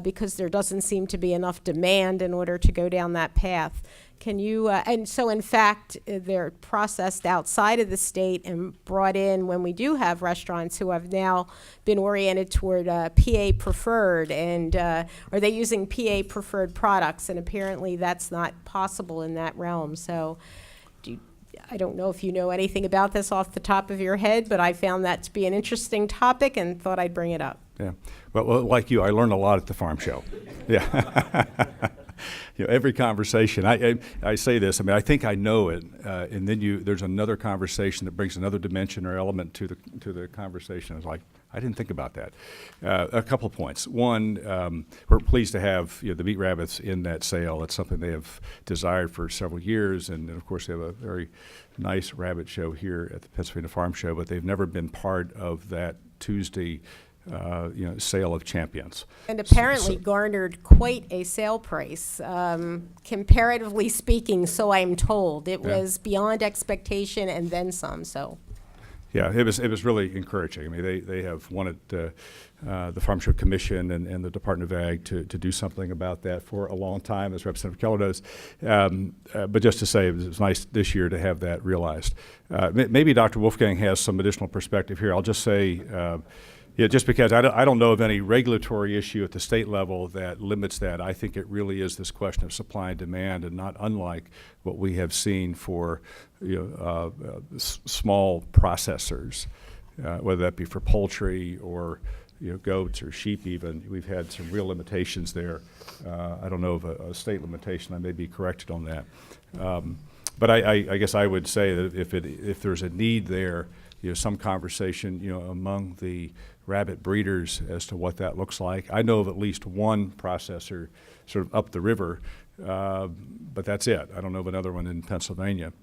because there doesn't seem to be enough demand in order to go down that path. Can you, and so in fact, they're processed outside of the state and brought in when we do have restaurants who have now been oriented toward PA preferred, and are they using PA preferred products? And apparently that's not possible in that realm. So I don't know if you know anything about this off the top of your head, but I found that to be an interesting topic and thought I'd bring it up. Yeah, well, like you, I learned a lot at the farm show. Yeah. Every conversation, I say this, I think I know it, and then there's another conversation that brings another dimension or element to the conversation. It's like, I didn't think about that. A couple of points. One, we're pleased to have the meat rabbits in that sale. It's something they have desired for several years, and of course they have a very nice rabbit show here at the Pennsylvania Farm Show, but they've never been part of that Tuesday sale of champions. And apparently garnered quite a sale price, comparatively speaking, so I'm told. It was beyond expectation and then some, so. Yeah, it was really encouraging. They have wanted the Farm Show Commission and the Department of Ag to do something about that for a long time, as Representative Keller knows. But just to say, it was nice this year to have that realized. Maybe Dr. Wolfgang has some additional perspective here. I'll just say, just because I don't know of any regulatory issue at the state level that limits that. I think it really is this question of supply and demand, and not unlike what we have seen for small processors, whether that be for poultry or goats or sheep even. We've had some real limitations there. I don't know of a state limitation. I may be corrected on that. But I guess I would say that if there's a need there, some conversation, among the rabbit breeders as to what that looks like. I know of at least one processor sort of up the river, but that's it. I don't know of another one in Pennsylvania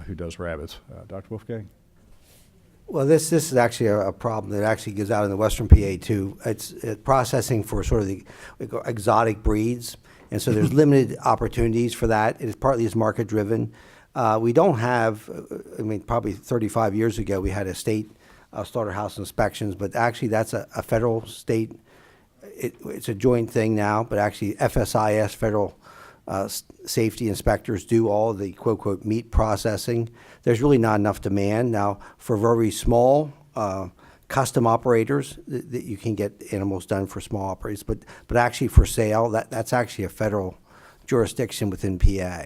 who does rabbits. Dr. Wolfgang? Well, this is actually a problem that actually goes out in the Western PA too. It's processing for sort of the exotic breeds, and so there's limited opportunities for that. It is partly market driven. We don't have, probably 35 years ago we had a state slaughterhouse inspections, but actually that's a federal state, it's a joint thing now, but actually FSIS, Federal safety inspectors do all the quote meat processing. There's really not enough demand. Now, for very small custom operators, that you can get animals done for small operators, but actually for sale, that's actually a federal jurisdiction within PA.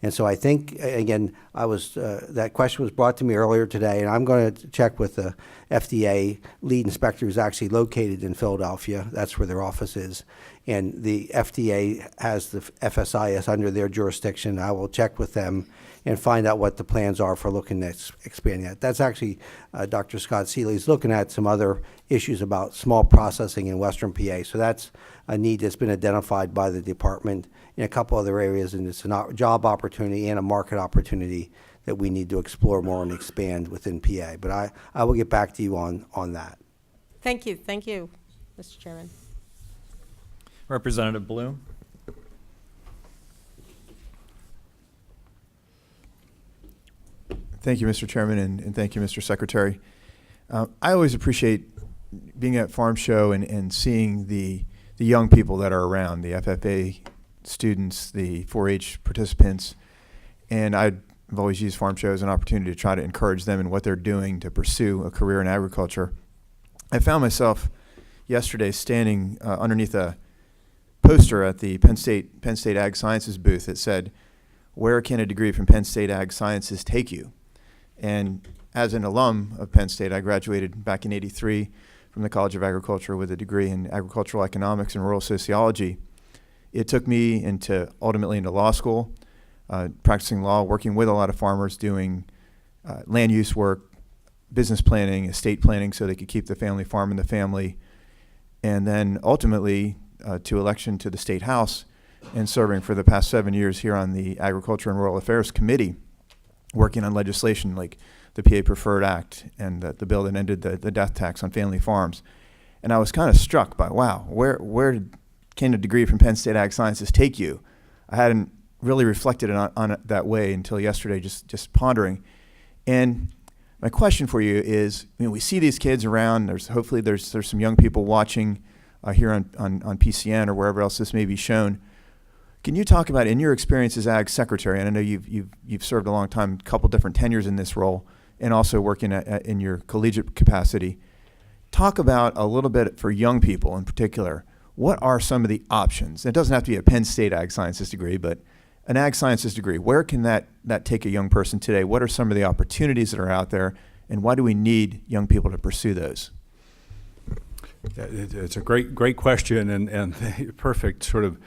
And so I think, again, that question was brought to me earlier today, and I'm going to check with the FDA lead inspector who's actually located in Philadelphia. That's where their office is. And the FDA has the FSIS under their jurisdiction. I will check with them and find out what the plans are for looking at expanding that. That's actually, Dr. Scott Seeley is looking at some other issues about small processing in Western PA. So that's a need that's been identified by the department in a couple other areas, and it's a job opportunity and a market opportunity that we need to explore more and expand within PA. But I will get back to you on that. Thank you, Mr. Chairman. Representative Bloom. Thank you, Mr. Chairman, and thank you, Mr. Secretary. I always appreciate being at Farm Show and seeing the young people that are around, the FFA students, the 4-H participants, and I've always used Farm Show as an opportunity to try to encourage them in what they're doing to pursue a career in agriculture. I found myself yesterday standing underneath a poster at the Penn State Ag Sciences booth that said, "Where can a degree from Penn State Ag Sciences take you?" And as an alum of Penn State, I graduated back in '83 from the College of Agriculture with a degree in agricultural economics and rural sociology. It took me ultimately into law school, practicing law, working with a lot of farmers, doing land use work, business planning, estate planning, so they could keep the family farm in the family, and then ultimately to election to the State House and serving for the past 7 years here on the Agriculture and Rural Affairs Committee, working on legislation like the PA Preferred Act and the bill that ended the death tax on family farms. And I was kind of struck by, wow, where can a degree from Penn State Ag Sciences take you? I hadn't really reflected on it that way until yesterday, just pondering. And my question for you is, we see these kids around. Hopefully there's some young people watching here on PCN or wherever else this may be shown. Can you talk about, in your experience as Ag Secretary, and I know you've served a long time, a couple different tenures in this role, and also working in your collegiate capacity, talk about a little bit for young people in particular, what are some of the options? It doesn't have to be a Penn State Ag Sciences degree, but an Ag Sciences degree. Where can that take a young person today? What are some of the opportunities that are out there, and why do we need young people to pursue those? It's a great question and perfect sort of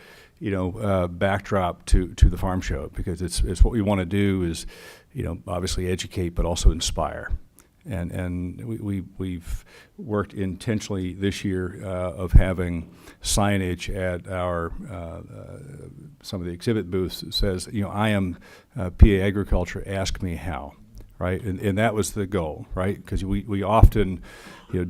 backdrop to the Farm Show, because it's what we want to do is obviously educate but also inspire. And we've worked intentionally this year of having signage at our some of the exhibit booths that says, I am PA Agriculture, ask me how, right? And that was the goal, right? Because we often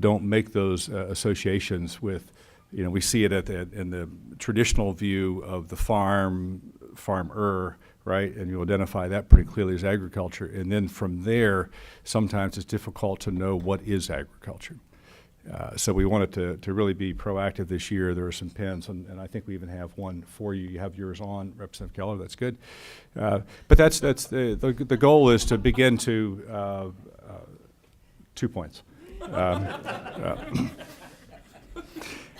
don't make those associations with, we see it in the traditional view of the farmer, right? And you identify that pretty clearly as agriculture. And then from there, sometimes it's difficult to know what is agriculture. So we wanted to really be proactive this year. There are some pens, and I think we even have one for you. You have yours on, Representative Keller. That's good. But that's the goal is to begin to 2 points.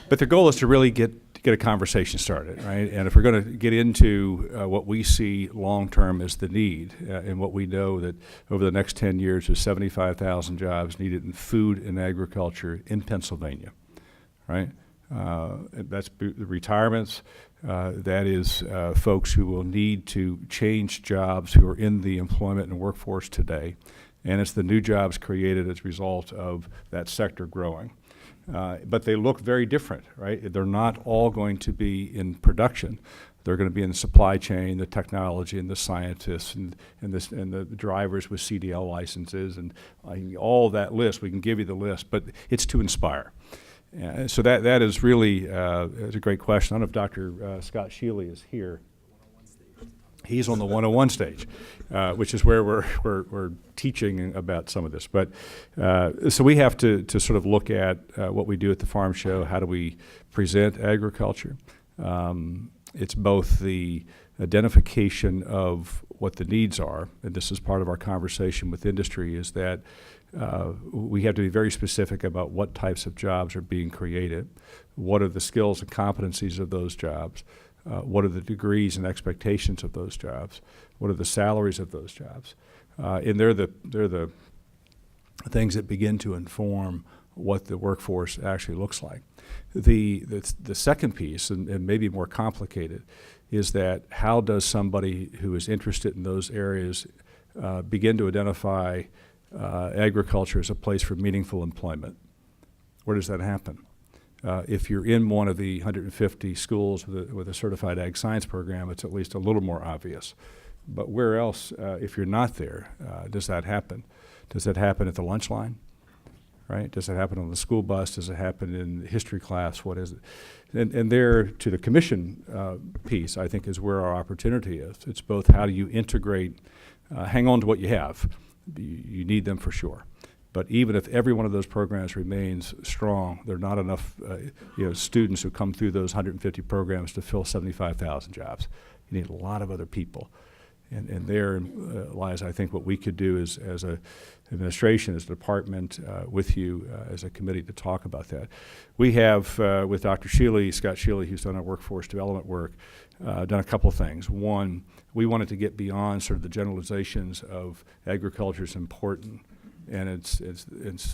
But the goal is to really get a conversation started, right? And if we're going to get into what we see long-term as the need, and what we know that over the next 10 years there's 75,000 jobs needed in food and agriculture in Pennsylvania, right? That's the retirements. That is folks who will need to change jobs who are in the employment and workforce today. And it's the new jobs created as a result of that sector growing. But they look very different, right? They're not all going to be in production. They're going to be in the supply chain, the technology, and the scientists, and the drivers with CDL licenses, and all that list. We can give you the list, but it's to inspire. So that is really is a great question. I don't know if Dr. Scott Shealy is here. He's on the 101 stage, which is where we're teaching about some of this. But so we have to sort of look at what we do at the Farm Show. How do we present agriculture? it's both the identification of what the needs are, and this is part of our conversation with industry, is that we have to be very specific about what types of jobs are being created, what are the skills and competencies of those jobs, what are the degrees and expectations of those jobs, what are the salaries of those jobs, and they're the things that begin to inform what the workforce actually looks like. The second piece, and maybe more complicated, is that how does somebody who is interested in those areas begin to identify agriculture as a place for meaningful employment? Where does that happen? If you're in one of the 150 schools with a certified ag science program, it's at least a little more obvious. But where else, if you're not there, does that happen? Does that happen at the lunch line? Right? Does it happen on the school bus? Does it happen in history class? What is it? And there, to the commission piece, I think is where our opportunity is. It's both how do you integrate, hang on to what you have. You need them for sure. But even if every one of those programs remains strong, there are not enough students who come through those 150 programs to fill 75,000 jobs. You need a lot of other people. And there lies, I think, what we could do as an administration, as a department, with you as a committee to talk about that. We have, with Dr. Scott Shealy, who's done our workforce development work, done a couple of things. One, we wanted to get beyond sort of the generalizations of agriculture is important, and it's the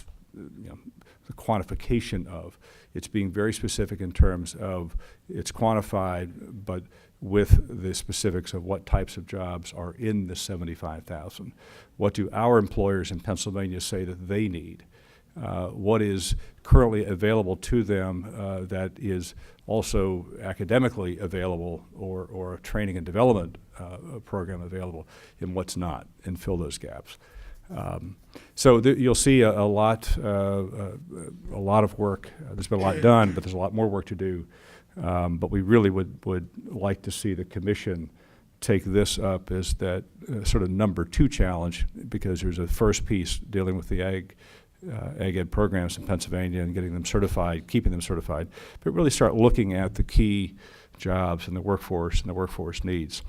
quantification of. It's being very specific in terms of it's quantified, but with the specifics of what types of jobs are in the 75,000. What do our employers in Pennsylvania say that they need? What is currently available to them that is also academically available or a training and development program available, and what's not, and fill those gaps. So you'll see a lot of work. There's been a lot done, but there's a lot more work to do. But we really would like to see the commission take this up as that sort of number 2 challenge, because there's a first piece dealing with the ag ed programs in Pennsylvania and getting them certified, keeping them certified, but really start looking at the key jobs and the workforce needs.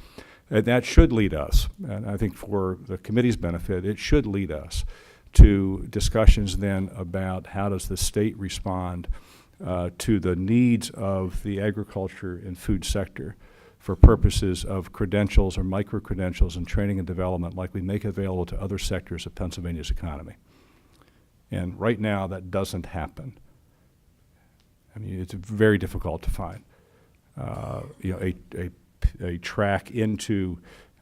And that should lead us, and I think for the committee's benefit, it should lead us to discussions then about how does the state respond to the needs of the agriculture and food sector for purposes of credentials or micro-credentials and training and development like we make available to other sectors of Pennsylvania's economy. And right now that doesn't happen. I mean, it's very difficult to find a track into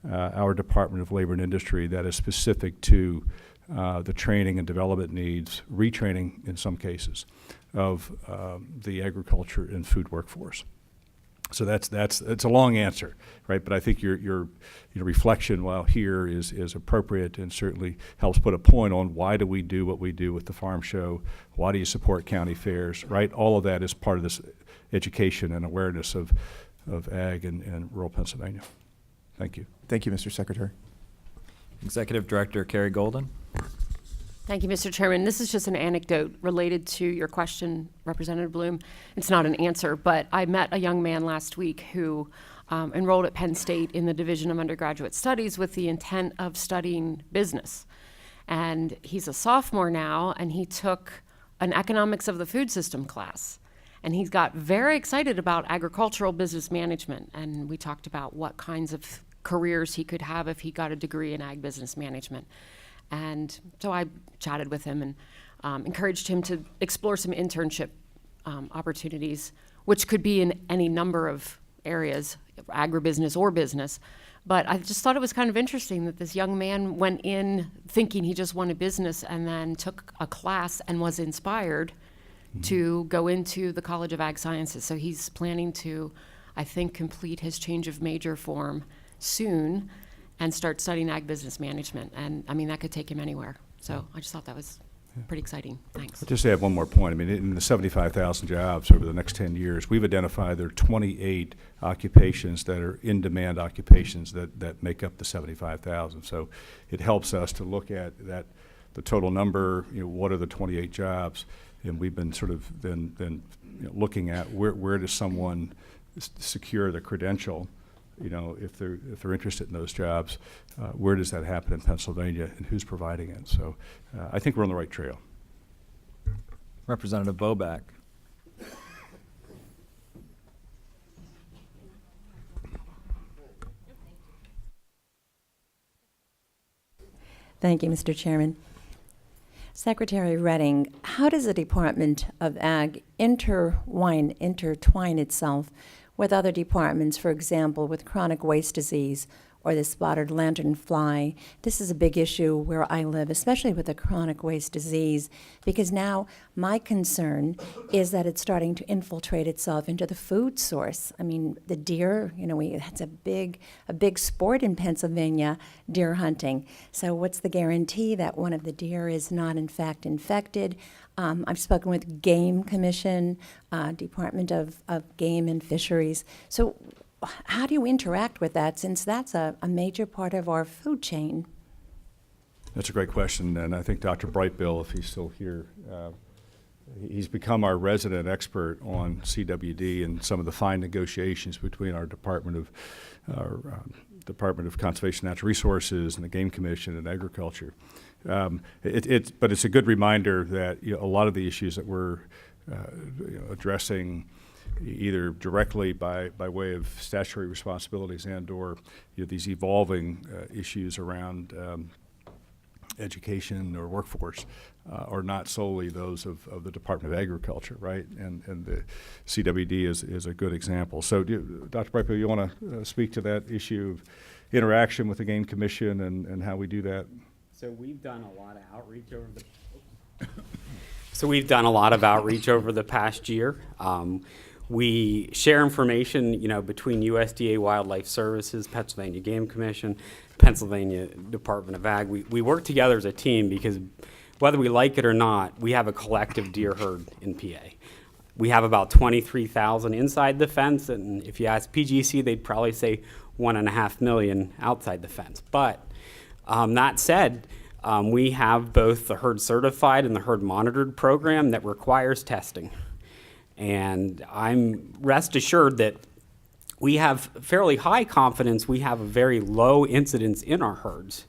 our Department of Labor and Industry that is specific to the training and development needs, retraining in some cases, of the agriculture and food workforce. So it's a long answer, right? But I think your reflection while here is appropriate and certainly helps put a point on why do we do what we do with the farm show? Why do you support county fairs, right? All of that is part of this education and awareness of ag and rural Pennsylvania. Thank you. Thank you, Mr. Secretary. Executive Director Carrie Golden. Thank you, Mr. Chairman. This is just an anecdote related to your question, Representative Bloom. It's not an answer, but I met a young man last week who enrolled at Penn State in the Division of Undergraduate Studies with the intent of studying business. And he's a sophomore now, and he took an economics of the food system class. And he got very excited about agricultural business management. And we talked about what kinds of careers he could have if he got a degree in ag business management. And so I chatted with him and encouraged him to explore some internship opportunities, which could be in any number of areas, agribusiness or business. But I just thought it was kind of interesting that this young man went in thinking he just wanted business and then took a class and was inspired to go into the College of Ag Sciences. So he's planning to, I think, complete his change of major form soon and start studying ag business management. And I mean, that could take him anywhere. So I just thought that was pretty exciting. Thanks. I'll just add one more point. I mean, in the 75,000 jobs over the next 10 years, we've identified there are 28 occupations that are in-demand occupations that make up the 75,000. So it helps us to look at that, the total number, what are the 28 jobs? And we've been sort of then looking at where does someone secure the credential, if they're interested in those jobs, where does that happen in Pennsylvania and who's providing it? So I think we're on the right trail. Representative Boback. Thank you, Mr. Chairman. Secretary Redding, how does the Department of Ag intertwine itself with other departments, for example, with chronic waste disease or the spotted lanternfly? This is a big issue where I live, especially with the chronic waste disease, because now my concern is that it's starting to infiltrate itself into the food source. I mean, the deer, it's a big sport in Pennsylvania, deer hunting. So what's the guarantee that one of the deer is not in fact infected? I've spoken with Game Commission, Department of Game and Fisheries. So how do you interact with that, since that's a major part of our food chain? That's a great question, and I think Dr. Brightbill, if he's still here, he's become our resident expert on CWD and some of the fine negotiations between our Department of Conservation and Natural Resources and the Game Commission and Agriculture. But it's a good reminder that a lot of the issues that we're addressing either directly by way of statutory responsibilities and or these evolving issues around education or workforce are not solely those of the Department of Agriculture, right? And the CWD is a good example. So Dr. Brightbill, you want to speak to that issue of interaction with the Game Commission and how we do that? So we've done a lot of outreach over the past year. We share information, between USDA Wildlife Services, Pennsylvania Game Commission, Pennsylvania Department of Ag. We work together as a team because whether we like it or not, we have a collective deer herd in PA. We have about 23,000 inside the fence, and if you ask PGC, they'd probably say 1.5 million outside the fence. But that said, we have both the herd certified and the herd monitored program that requires testing. And I'm rest assured that we have fairly high confidence we have a very low incidence in our herds.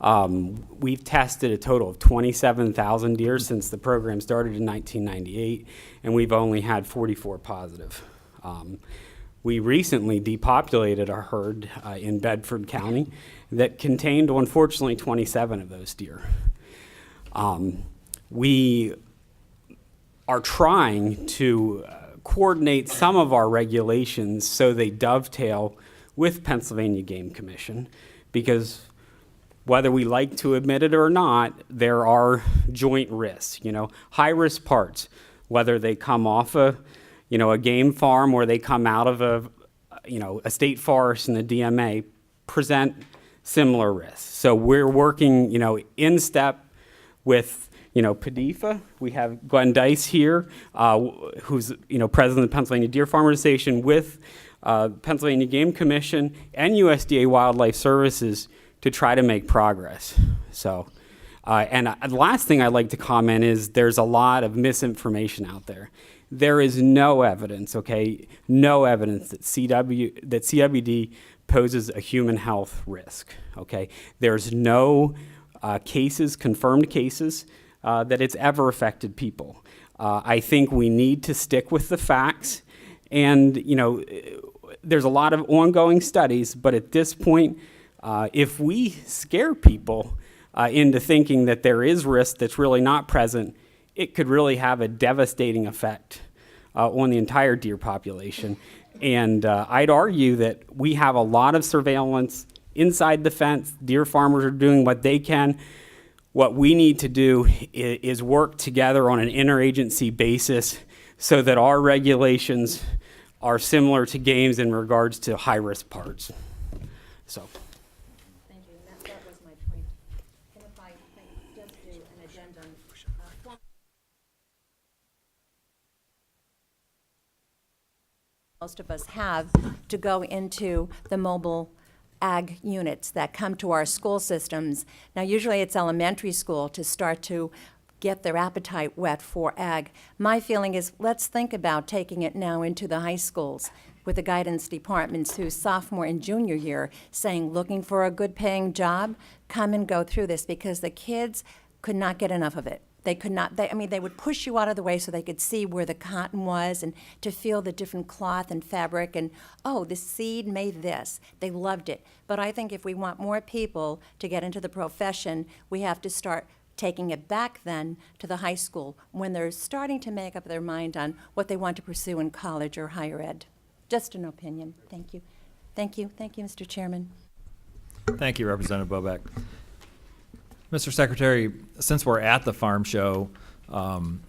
We've tested a total of 27,000 deer since the program started in 1998, and we've only had 44 positive. We recently depopulated our herd in Bedford County that contained, unfortunately, 27 of those deer. We are trying to coordinate some of our regulations so they dovetail with Pennsylvania Game Commission, because whether we like to admit it or not, there are joint risks. High-risk parts, whether they come off a game farm or they come out of a state forest in the DMA, present similar risks. So we're working, in step with PDFA. We have Glenn Dice here, who's president of the Pennsylvania Deer Farmers Association, with Pennsylvania Game Commission and USDA Wildlife Services to try to make progress. So, and the last thing I'd like to comment is there's a lot of misinformation out there. There is no evidence, no evidence that CWD poses a human health risk. There's no confirmed cases that it's ever affected people. I think we need to stick with the facts, and there's a lot of ongoing studies, but at this point, if we scare people into thinking that there is risk that's really not present, it could really have a devastating effect on the entire deer population. And I'd argue that we have a lot of surveillance inside the fence. Deer farmers are doing what they can. What we need to do is work together on an interagency basis so that our regulations are similar to games in regards to high-risk parts. So. Thank you. And that was my point. And if I just do an addendum. Most of us have to go into the mobile ag units that come to our school systems. Now, usually it's elementary school to start to get their appetite wet for ag. My feeling is let's think about taking it now into the high schools. with the guidance departments who's sophomore and junior year saying, looking for a good paying job, come and go through this, because the kids could not get enough of it. They could not, they would push you out of the way so they could see where the cotton was and to feel the different cloth and fabric and, oh, the seed made this. They loved it. But I think if we want more people to get into the profession, we have to start taking it back then to the high school when they're starting to make up their mind on what they want to pursue in college or higher ed. Just an opinion. Thank you. Thank you. Thank you, Mr. Chairman. Thank you, Representative Bobeck. Mr. Secretary, since we're at the farm show,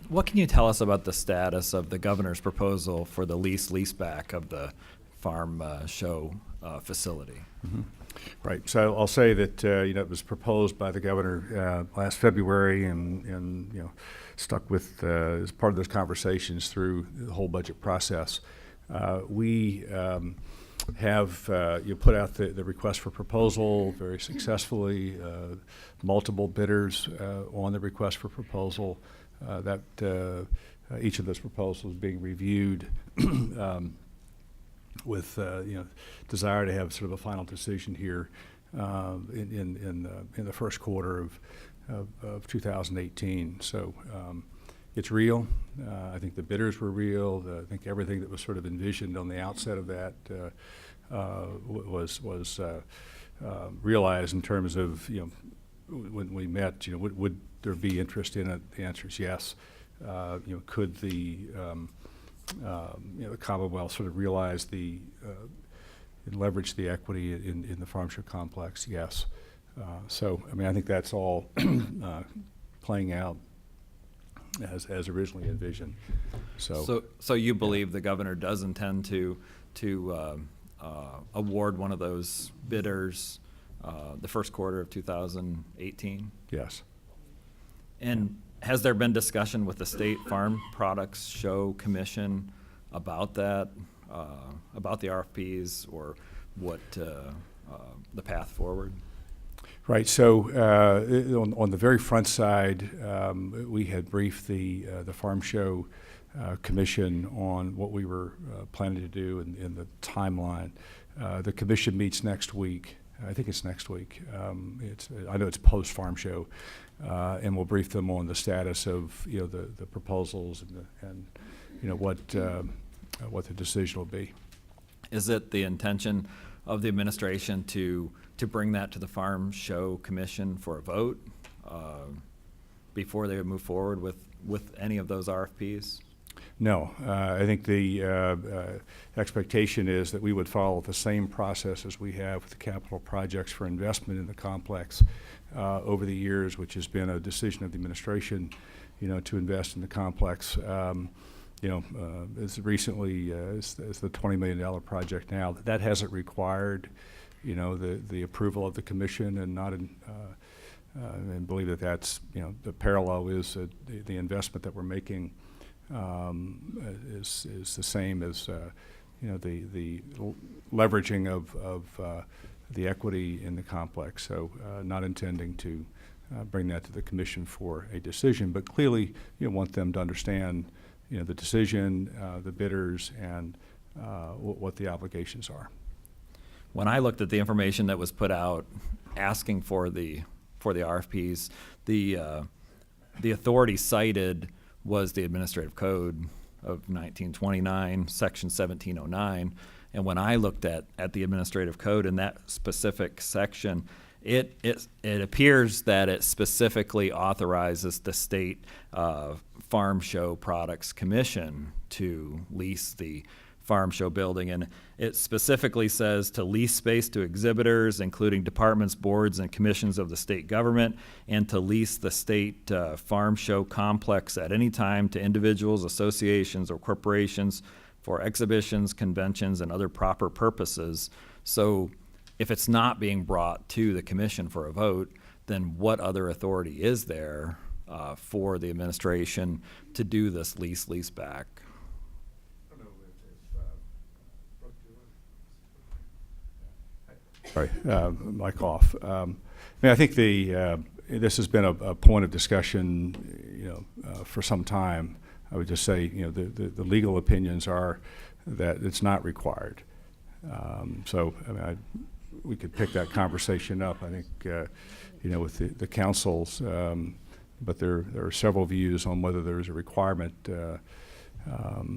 what can you tell us about the status of the governor's proposal for the leaseback of the farm show facility? Mm-hmm. Right. So I'll say that it was proposed by the governor last February, and stuck with as part of those conversations through the whole budget process. We have put out the request for proposal very successfully, multiple bidders on the request for proposal, that each of those proposals being reviewed with desire to have sort of a final decision here in the first quarter of 2018. So it's real. I think the bidders were real. I think everything that was sort of envisioned on the outset of that was realized in terms of, when we met, would there be interest in it? The answer is yes. Could the Commonwealth sort of realize and leverage the equity in the farm show complex? Yes. So, I think that's all playing out as originally envisioned. So you believe the governor does intend to award one of those bidders the first quarter of 2018? Yes. And has there been discussion with the State Farm Products Show Commission about that, about the RFPs, or what the path forward? Right. So on the very front side, we had briefed the Farm Show Commission on what we were planning to do in the timeline. The commission meets next week. I think it's next week. I know it's post Farm Show, and we'll brief them on the status of the proposals and what the decision will be. Is it the intention of the administration to bring that to the Farm Show Commission for a vote before they would move forward with any of those RFPs? No, I think the expectation is that we would follow the same process as we have with the capital projects for investment in the complex over the years, which has been a decision of the administration, to invest in the complex. As recently as the $20 million project now, that hasn't required, the approval of the commission, and not and believe that that's, the parallel is the investment that we're making is the same as the leveraging of the equity in the complex. So not intending to bring that to the commission for a decision, but clearly want them to understand the decision, the bidders, and what the obligations are. When I looked at the information that was put out asking for the RFPs, the authority cited was the Administrative Code of 1929, Section 1709. And when I looked at the Administrative Code in that specific section, it appears that it specifically authorizes the State Farm Show Products Commission to lease the Farm Show building, and it specifically says to lease space to exhibitors, including departments, boards, and commissions of the state government, and to lease the State Farm Show complex at any time to individuals, associations, or corporations for exhibitions, conventions, and other proper purposes. So if it's not being brought to the commission for a vote, then what other authority is there for the administration to do this lease back? Sorry, mic off. I think this has been a point of discussion, for some time. I would just say, the legal opinions are that it's not required. So I mean, we could pick that conversation up, I think, with the councils, but there are several views on whether there's a requirement,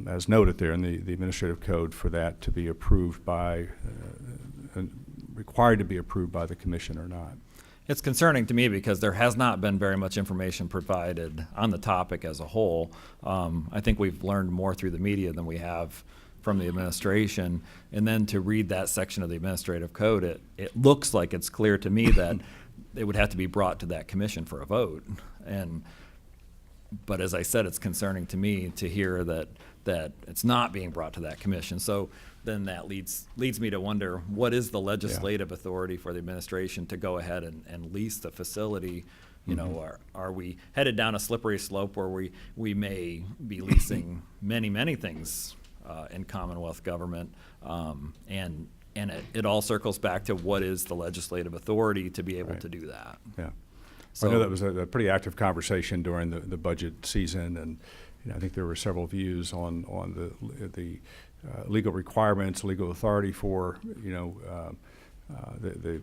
as noted there in the administrative code, for that to be approved by, required to be approved by the commission or not. It's concerning to me because there has not been very much information provided on the topic as a whole. I think we've learned more through the media than we have from the administration. And then to read that section of the administrative code, it looks like it's clear to me that it would have to be brought to that commission for a vote. But as I said, it's concerning to me to hear that it's not being brought to that commission. So then that leads me to wonder, what is the legislative authority for the administration to go ahead and lease the facility? You know, are we headed down a slippery slope where we may be leasing many things in Commonwealth government, and it all circles back to what is the legislative authority to be able to do that. Yeah. So I know that was a pretty active conversation during the budget season, and I think there were several views on the legal requirements, legal authority for the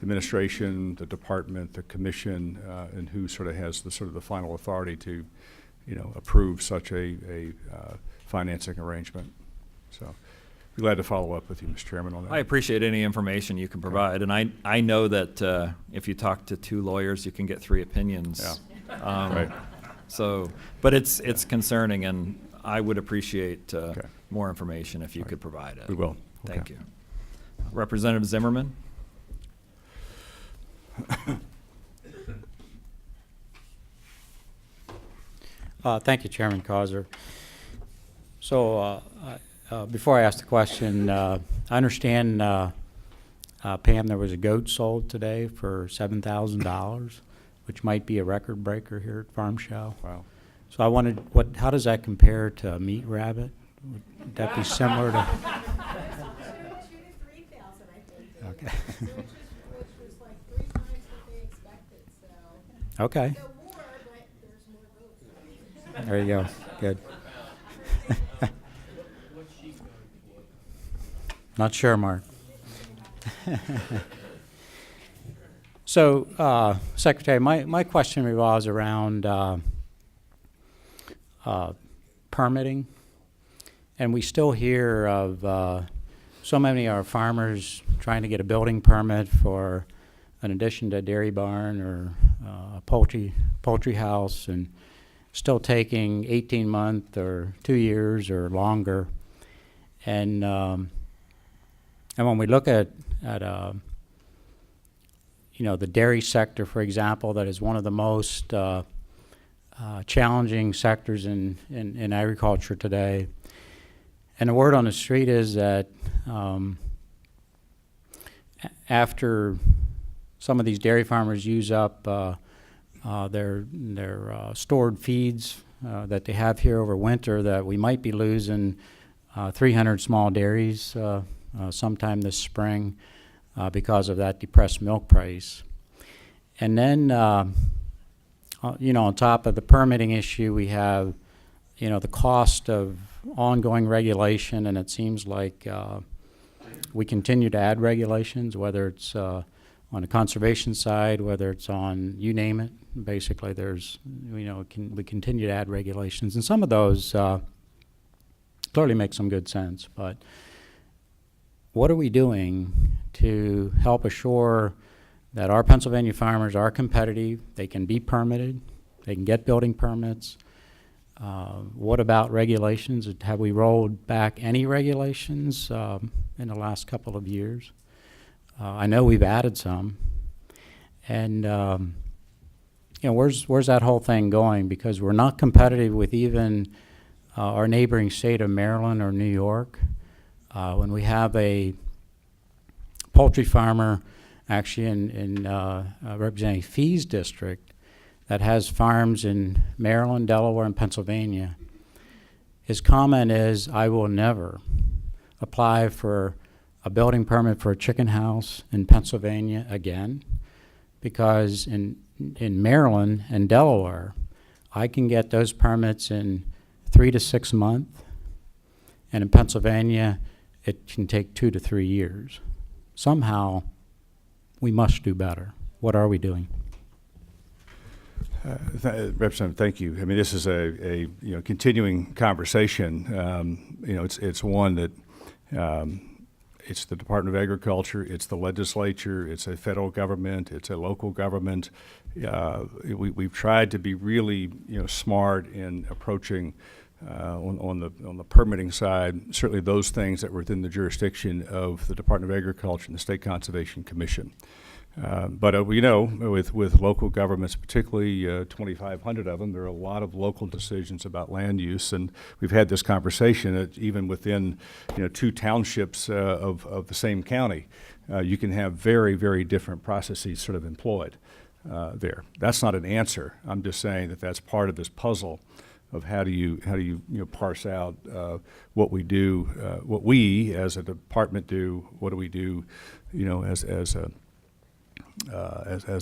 administration, the department, the commission, and who sort of has the final authority to approve such a financing arrangement. So be glad to follow up with you, Mr. Chairman, on that. I appreciate any information you can provide, and I know that if you talk to 2 lawyers, you can get 3 opinions. Yeah. Right. So, but it's concerning, and I would appreciate more information if you could provide it. We will. Thank you. Representative Zimmerman. Thank you, Chairman Causer. So before I ask the question, I understand, Pam, there was a goat sold today for $7,000, which might be a record breaker here at Farm Show. Wow. So I wondered, how does that compare to a meat rabbit? Would that be similar to? Okay. Okay. There you go. Good. Not sure, Mark. So, Secretary, my question revolves around permitting. And we still hear of so many of our farmers trying to get a building permit for an addition to a dairy barn or a poultry house, and still taking 18 months or 2 years or longer. And when we look at the dairy sector, for example, that is one of the most challenging sectors in agriculture today. And the word on the street is that after some of these dairy farmers use up their stored feeds that they have here over winter, that we might be losing 300 small dairies sometime this spring because of that depressed milk price. And then, on top of the permitting issue, we have, the cost of ongoing regulation, and it seems like we continue to add regulations, whether it's on the conservation side, whether it's on, you name it. Basically, there's, we continue to add regulations, and some of those clearly make some good sense. But what are we doing to help assure that our Pennsylvania farmers are competitive, they can be permitted, they can get building permits? What about regulations? Have we rolled back any regulations in the last couple of years? I know we've added some. And, where's that whole thing going? Because we're not competitive with even our neighboring state of Maryland or New York. When we have a poultry farmer actually in representing Fee's district that has farms in Maryland, Delaware, and Pennsylvania, his comment is, I will never apply for a building permit for a chicken house in Pennsylvania again, because in Maryland and Delaware, I can get those permits in 3 to 6 months. And in Pennsylvania, it can take 2 to 3 years. Somehow, we must do better. What are we doing? Representative, thank you. I mean, this is a continuing conversation. It's one that it's the Department of Agriculture, it's the legislature, it's a federal government, it's a local government. We've tried to be really smart in approaching on the permitting side, certainly those things that were within the jurisdiction of the Department of Agriculture and the State Conservation Commission. But we know with local governments, particularly 2,500 of them, there are a lot of local decisions about land use, and we've had this conversation that even within 2 townships of the same county, you can have very, very different processes sort of employed there. That's not an answer. I'm just saying that that's part of this puzzle of how do you parse out what we do, what we as a department do, what do we do, as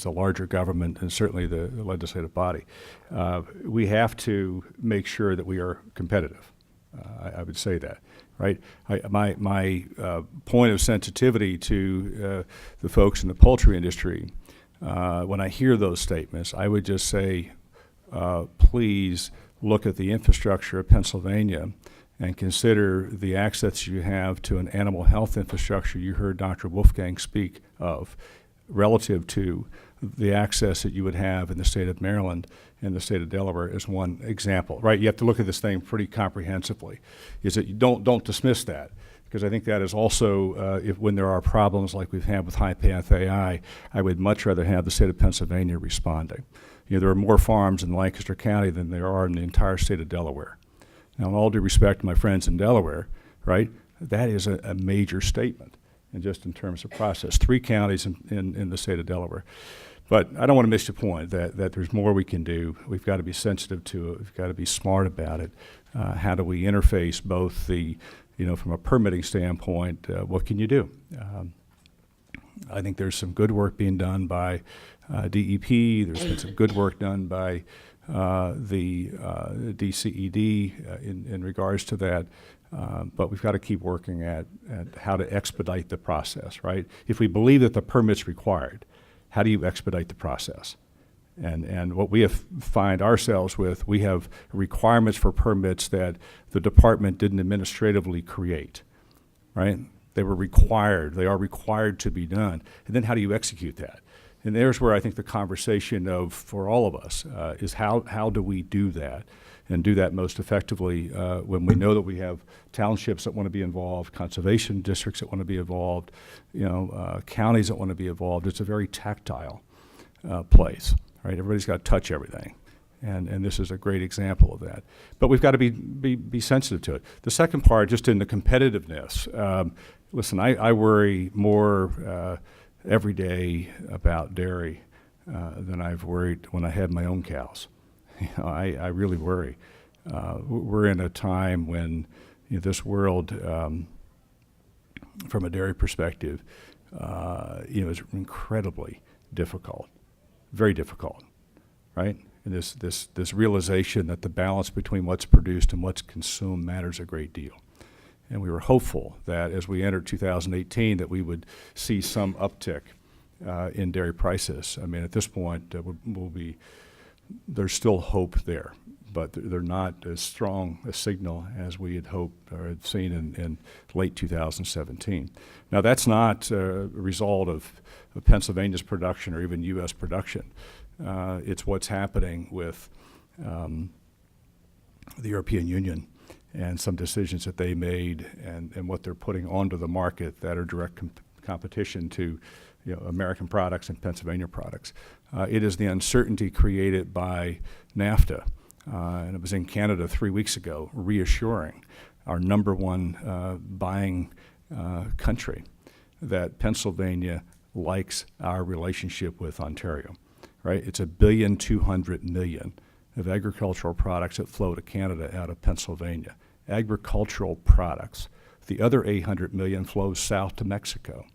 a larger government and certainly the legislative body. We have to make sure that we are competitive. I would say that, right? My point of sensitivity to the folks in the poultry industry, when I hear those statements, I would just say, please look at the infrastructure of Pennsylvania and consider the access you have to an animal health infrastructure you heard Dr. Wolfgang speak of, relative to the access that you would have in the state of Maryland and the state of Delaware as one example, right? You have to look at this thing pretty comprehensively. Is that you don't dismiss that, because I think that is also, when there are problems like we've had with high path AI, I would much rather have the state of Pennsylvania responding. There are more farms in Lancaster County than there are in the entire state of Delaware. Now, in all due respect to my friends in Delaware, right, that is a major statement. And just in terms of process, 3 counties in the state of Delaware. But I don't want to miss the point that there's more we can do. We've got to be sensitive to it. We've got to be smart about it. How do we interface both from a permitting standpoint, what can you do? I think there's some good work being done by DEP. There's been some good work done by the DCED in regards to that. But we've got to keep working at how to expedite the process, right? If we believe that the permit's required, how do you expedite the process? And what we find ourselves with, we have requirements for permits that the department didn't administratively create, right? They were required. They are required to be done. And then how do you execute that? And there's where I think the conversation for all of us is how do we do that? And do that most effectively when we know that we have townships that want to be involved, conservation districts that want to be involved, counties that want to be involved. It's a very tactile place, right? Everybody's got to touch everything, and this is a great example of that. But we've got to be sensitive to it. The second part, just in the competitiveness. Listen, I worry more every day about dairy than I've worried when I had my own cows. I really worry. We're in a time when this world, from a dairy perspective, is incredibly difficult, very difficult, right? And this realization that the balance between what's produced and what's consumed matters a great deal. And we were hopeful that as we entered 2018 that we would see some uptick in dairy prices. I mean, at this point, there's still hope there, but they're not as strong a signal as we had hoped or had seen in late 2017. Now, that's not a result of Pennsylvania's production or even U.S. production. It's what's happening with the European Union and some decisions that they made and what they're putting onto the market that are direct competition to American products and Pennsylvania products. It is the uncertainty created by NAFTA, and it was in Canada 3 weeks ago, reassuring our number one buying country that Pennsylvania likes our relationship with Ontario, right? It's $1.2 billion of agricultural products that flow to Canada out of Pennsylvania. Agricultural products. The other $800 million flows south to Mexico.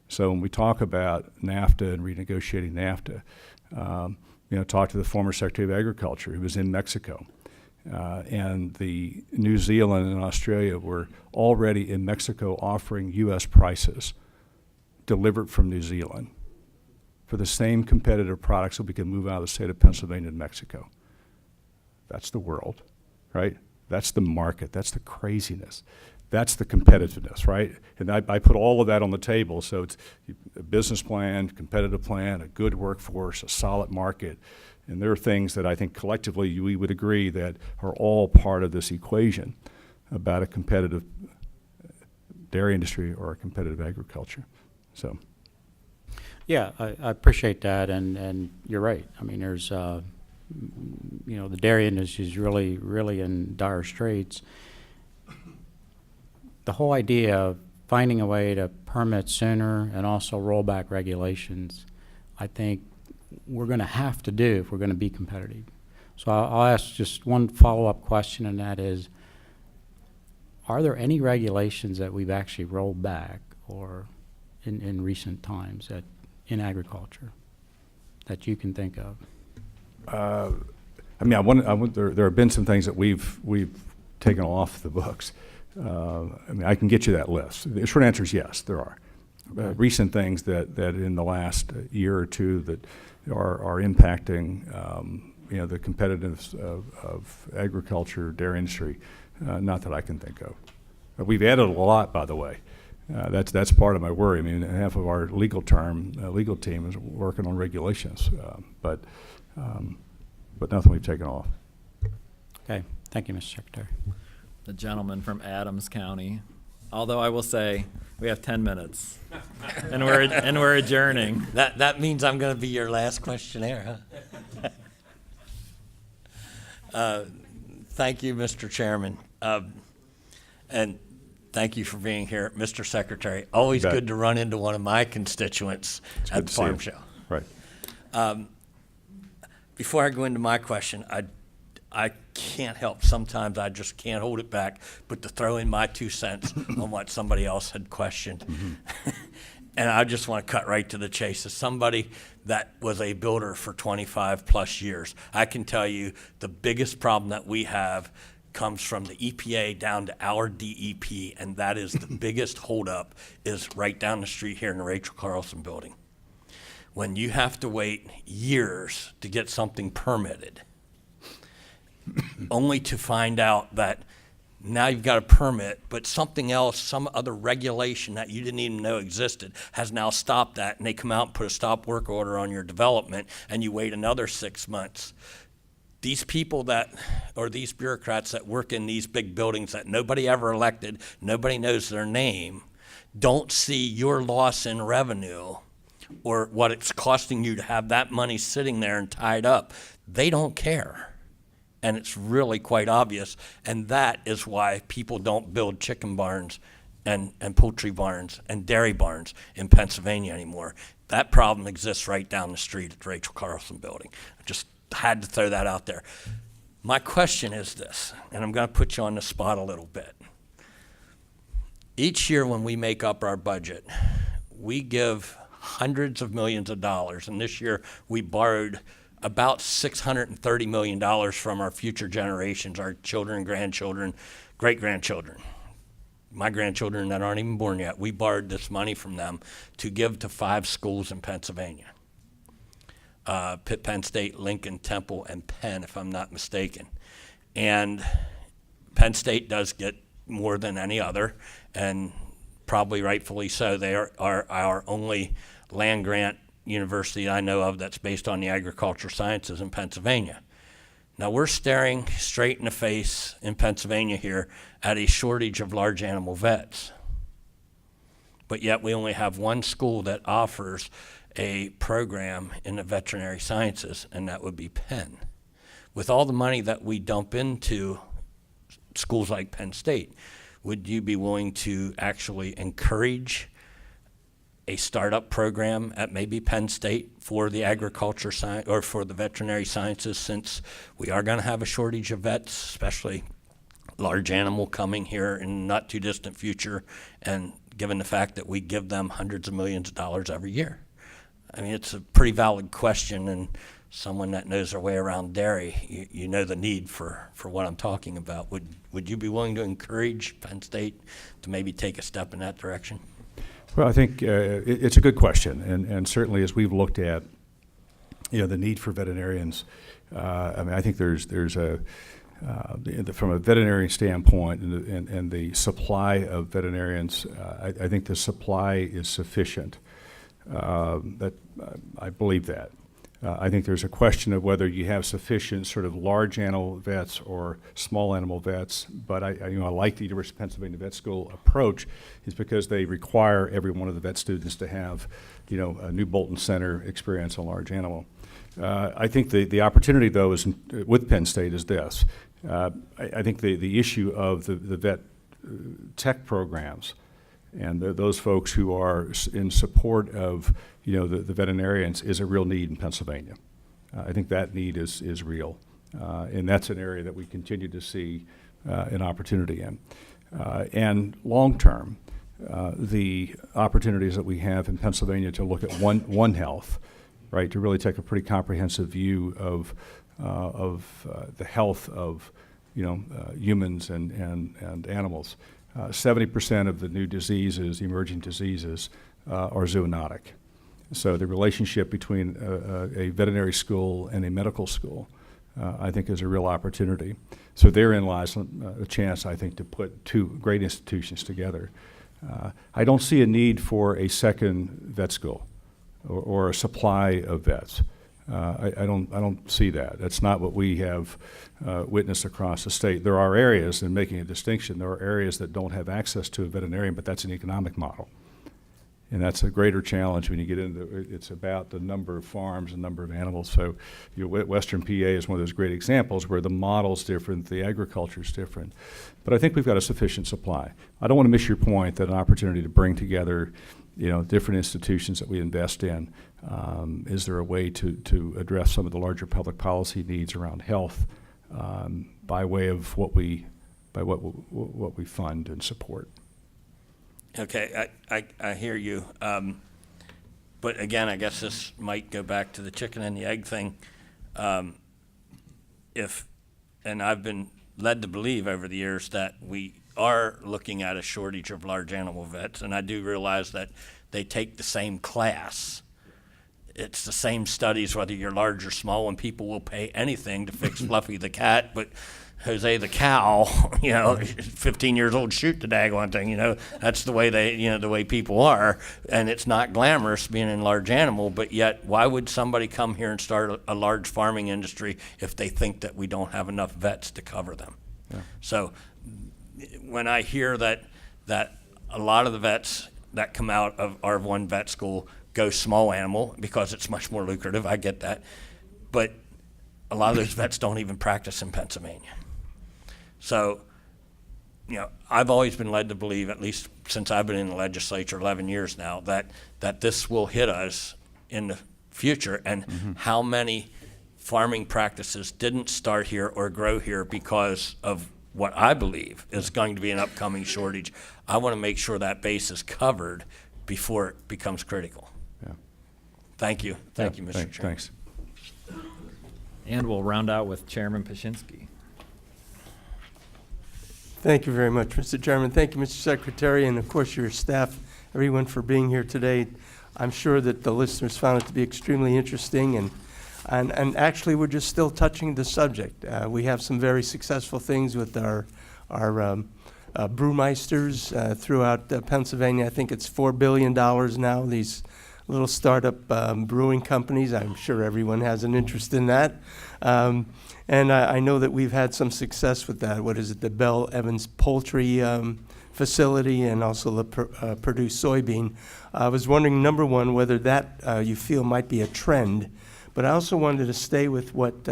So when we talk about NAFTA and renegotiating NAFTA, talk to the former Secretary of Agriculture who was in Mexico And the New Zealand and Australia were already in Mexico offering U.S. prices delivered from New Zealand for the same competitive products that we can move out of the state of Pennsylvania and Mexico. That's the world, right? That's the market. That's the craziness. That's the competitiveness, right? And I put all of that on the table. So it's a business plan, competitive plan, a good workforce, a solid market. And there are things that I think collectively we would agree that are all part of this equation about a competitive dairy industry or a competitive agriculture. So. Yeah, I appreciate that, and you're right. I mean, there's, the dairy industry is really in dire straits. The whole idea of finding a way to permit sooner and also roll back regulations, I think we're going to have to do if we're going to be competitive. So I'll ask just one follow-up question, and that is, are there any regulations that we've actually rolled back or in recent times in agriculture that you can think of? I mean, there have been some things that we've taken off the books. I mean, I can get you that list. The short answer is yes, there are. Recent things that in the last year or two that are impacting, the competitiveness of agriculture, dairy industry, not that I can think of. We've added a lot, by the way. That's part of my worry. I mean, half of our legal team is working on regulations, but nothing we've taken off. Okay, thank you, Mr. Secretary. The gentleman from Adams County. Although I will say we have 10 minutes, and we're adjourning. That means I'm going to be your last questionnaire, huh? Thank you, Mr. Chairman, and thank you for being here, Mr. Secretary. Always good to run into one of my constituents at the farm show. Right. Before I go into my question, I can't help. Sometimes I just can't hold it back, but to throw in my 2 cents on what somebody else had questioned. Mm-hmm. And I just want to cut right to the chase. As somebody that was a builder for 25 plus years, I can tell you the biggest problem that we have comes from the EPA down to our DEP, and that is the biggest holdup is right down the street here in the Rachel Carlson building. When you have to wait years to get something permitted, only to find out that now you've got a permit, but something else, some other regulation that you didn't even know existed has now stopped that, and they come out and put a stop work order on your development, and you wait another 6 months. These people these bureaucrats that work in these big buildings that nobody ever elected, nobody knows their name, don't see your loss in revenue or what it's costing you to have that money sitting there and tied up. They don't care. And it's really quite obvious, and that is why people don't build chicken barns and poultry barns and dairy barns in Pennsylvania anymore. That problem exists right down the street at the Rachel Carlson building. I just had to throw that out there. My question is this, and I'm going to put you on the spot a little bit. Each year when we make up our budget, we give hundreds of millions of dollars, and this year we borrowed about $630 million from our future generations, our children, grandchildren, great-grandchildren. My grandchildren that aren't even born yet, we borrowed this money from them to give to 5 schools in Pennsylvania. Pitt, Penn State, Lincoln, Temple, and Penn, if I'm not mistaken. And Penn State does get more than any other, and probably rightfully so. They are our only land grant university I know of that's based on the agricultural sciences in Pennsylvania. Now we're staring straight in the face in Pennsylvania here at a shortage of large animal vets. But yet we only have one school that offers a program in the veterinary sciences, and that would be Penn. With all the money that we dump into schools like Penn State, would you be willing to actually encourage a startup program at maybe Penn State for the agriculture science or for the veterinary sciences, since we are going to have a shortage of vets, especially large animal coming here in the not too distant future, and given the fact that we give them hundreds of millions of dollars every year? I mean, it's a pretty valid question, and someone that knows their way around dairy, you know the need for what I'm talking about. Would you be willing to encourage Penn State to maybe take a step in that direction? Well, I think it's a good question, and certainly as we've looked at, the need for veterinarians, I mean, I think there's a from a veterinarian standpoint and the supply of veterinarians, I think the supply is sufficient. That I believe that. I think there's a question of whether you have sufficient sort of large animal vets or small animal vets, but I like the University of Pennsylvania Vet School approach is because they require every one of the vet students to have, a New Bolton Center experience on large animal. I think the opportunity, though, is with Penn State is this. I think the issue of the vet tech programs and those folks who are in support of the veterinarians is a real need in Pennsylvania. I think that need is real, and that's an area that we continue to see an opportunity in. And long term, the opportunities that we have in Pennsylvania to look at One Health, right, to really take a pretty comprehensive view of the health of humans and animals. 70% of the new diseases, emerging diseases, are zoonotic. So the relationship between a veterinary school and a medical school, I think, is a real opportunity. So therein lies a chance, I think, to put two great institutions together. I don't see a need for a second vet school or a supply of vets. I don't see that. That's not what we have witnessed across the state. There are areas, and making a distinction, there are areas that don't have access to a veterinarian, but that's an economic model. And that's a greater challenge when you get into it's about the number of farms and number of animals. So Western PA is one of those great examples where the model's different, the agriculture's different. But I think we've got a sufficient supply. I don't want to miss your point that an opportunity to bring together different institutions that we invest in. Is there a way to address some of the larger public policy needs around health by way of what we fund and support? Okay, I hear you. But again, I guess this might go back to the chicken and the egg thing. And I've been led to believe over the years that we are looking at a shortage of large animal vets, and I do realize that they take the same class. It's the same studies, whether you're large or small, and people will pay anything to fix Fluffy the cat, but Jose the cow, 15 years old, shoot the daggone thing, that's the way the way people are, and it's not glamorous being in large animal, but yet why would somebody come here and start a large farming industry if they think that we don't have enough vets to cover them? Yeah. So when I hear that a lot of the vets that come out of our one vet school go small animal because it's much more lucrative, I get that, but a lot of those vets don't even practice in Pennsylvania. So, I've always been led to believe, at least since I've been in the legislature 11 years now, that this will hit us in the future, and how many farming practices didn't start here or grow here because of what I believe is going to be an upcoming shortage. I want to make sure that base is covered before it becomes critical. Yeah. Thank you. Thank you, Mr. Chairman. Thanks. And we'll round out with Chairman Pashinsky. Thank you very much, Mr. Chairman. Thank you, Mr. Secretary, and of course your staff, everyone for being here today. I'm sure that the listeners found it to be extremely interesting, and actually we're just still touching the subject. We have some very successful things with our brewmeisters throughout Pennsylvania. I think it's $4 billion now, these little startup brewing companies. I'm sure everyone has an interest in that. And I know that we've had some success with that. What is it, the Bell Evans Poultry facility, and also the Purdue soybean. I was wondering, number one, whether that you feel might be a trend, but I also wanted to stay with what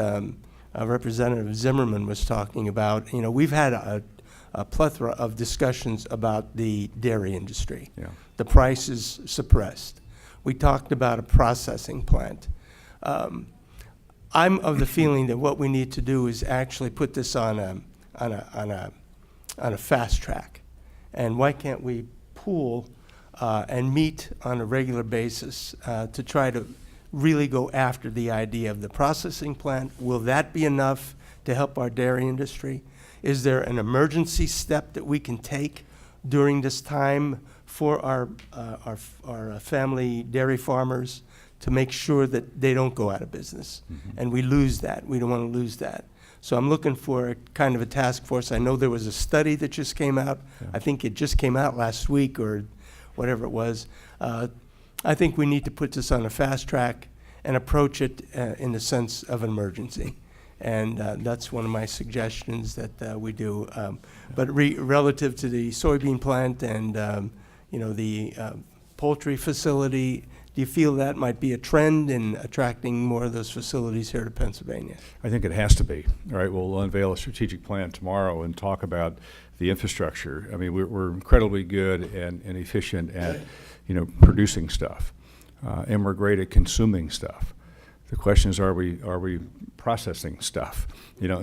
Representative Zimmerman was talking about. We've had a plethora of discussions about the dairy industry. Yeah. The price is suppressed. We talked about a processing plant. I'm of the feeling that what we need to do is actually put this on a fast track. And why can't we pool and meet on a regular basis to try to really go after the idea of the processing plant. Will that be enough to help our dairy industry? Is there an emergency step that we can take during this time for our family dairy farmers to make sure that they don't go out of business? And we lose that. We don't want to lose that. So I'm looking for a kind of a task force. I know there was a study that just came out. I think it just came out last week or whatever it was. I think we need to put this on a fast track and approach it in the sense of an emergency. And that's one of my suggestions that we do. But relative to the soybean plant and the poultry facility, do you feel that might be a trend in attracting more of those facilities here to Pennsylvania? I think it has to be. All right, we'll unveil a strategic plan tomorrow and talk about the infrastructure. I mean, we're incredibly good and efficient at, producing stuff, and we're great at consuming stuff. The question is, are we processing stuff,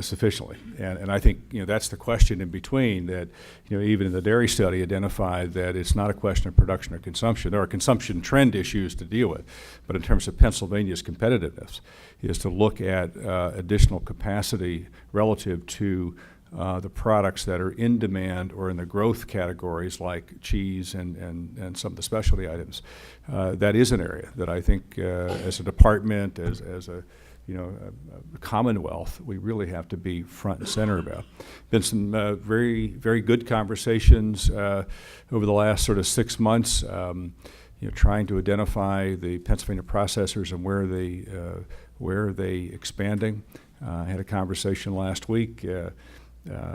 sufficiently? And I think, that's the question in between that, even in the dairy study identified that it's not a question of production or consumption. There are consumption trend issues to deal with, but in terms of Pennsylvania's competitiveness is to look at additional capacity relative to the products that are in demand or in the growth categories like cheese and some of the specialty items. That is an area that I think as a department, as a Commonwealth, we really have to be front and center about. Been some very, very good conversations over the last sort of 6 months, trying to identify the Pennsylvania processors and where are they expanding. I had a conversation last week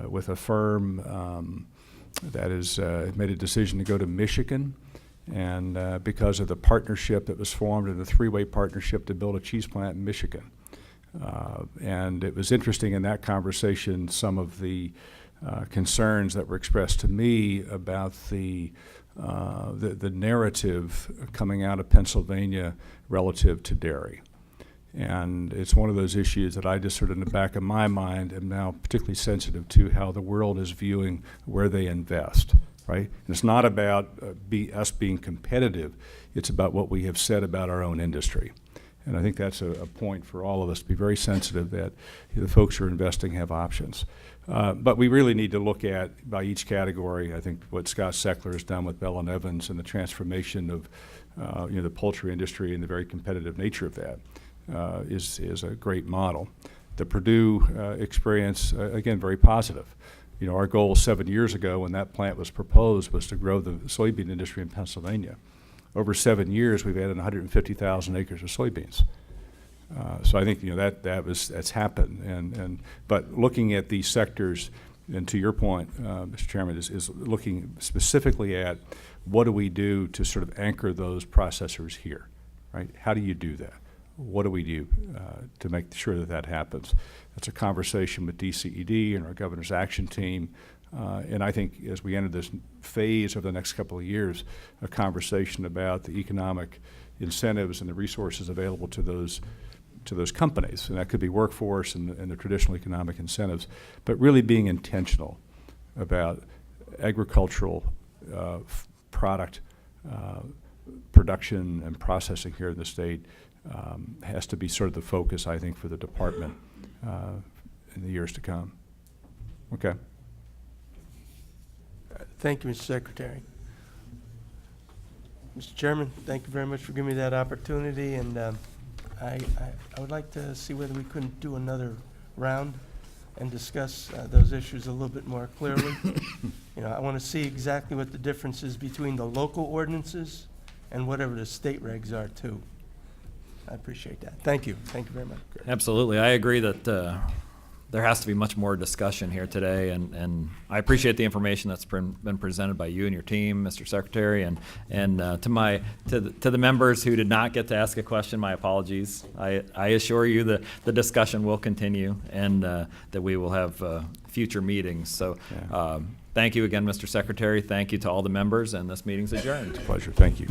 with a firm that has made a decision to go to Michigan, and because of the partnership that was formed in a three-way partnership to build a cheese plant in Michigan. And it was interesting in that conversation some of the concerns that were expressed to me about the narrative coming out of Pennsylvania relative to dairy. And it's one of those issues that I just sort of in the back of my mind am now particularly sensitive to how the world is viewing where they invest, right? And it's not about us being competitive. It's about what we have said about our own industry. And I think that's a point for all of us to be very sensitive that the folks who are investing have options. But we really need to look at, by each category, I think what Scott Seckler has done with Bell and Evans and the transformation of the poultry industry and the very competitive nature of that. Is a great model. The Purdue experience, again, very positive. Our goal 7 years ago when that plant was proposed was to grow the soybean industry in Pennsylvania. Over 7 years, we've added 150,000 acres of soybeans. So I think that's happened. But looking at these sectors, and to your point, Mr. Chairman, is looking specifically at what do we do to sort of anchor those processors here, right? How do you do that? What do we do to make sure that happens? That's a conversation with DCED and our governor's action team. And I think as we enter this phase of the next couple of years, a conversation about the economic incentives and the resources available to those companies. And that could be workforce and the traditional economic incentives, but really being intentional about agricultural product production and processing here in the state. Has to be sort of the focus, I think, for the department in the years to come. Okay. Thank you, Mr. Secretary. Mr. Chairman, thank you very much for giving me that opportunity, and I would like to see whether we couldn't do another round and discuss those issues a little bit more clearly. I want to see exactly what the difference is between the local ordinances and whatever the state regs are, too. I appreciate that. Thank you. Thank you very much. Absolutely. I agree that there has to be much more discussion here today, and I appreciate the information that's been presented by you and your team, Mr. Secretary, and to the members who did not get to ask a question, my apologies. I assure you that the discussion will continue and that we will have future meetings. So thank you again, Mr. Secretary. Thank you to all the members, and this meeting's adjourned. It's a pleasure. Thank you.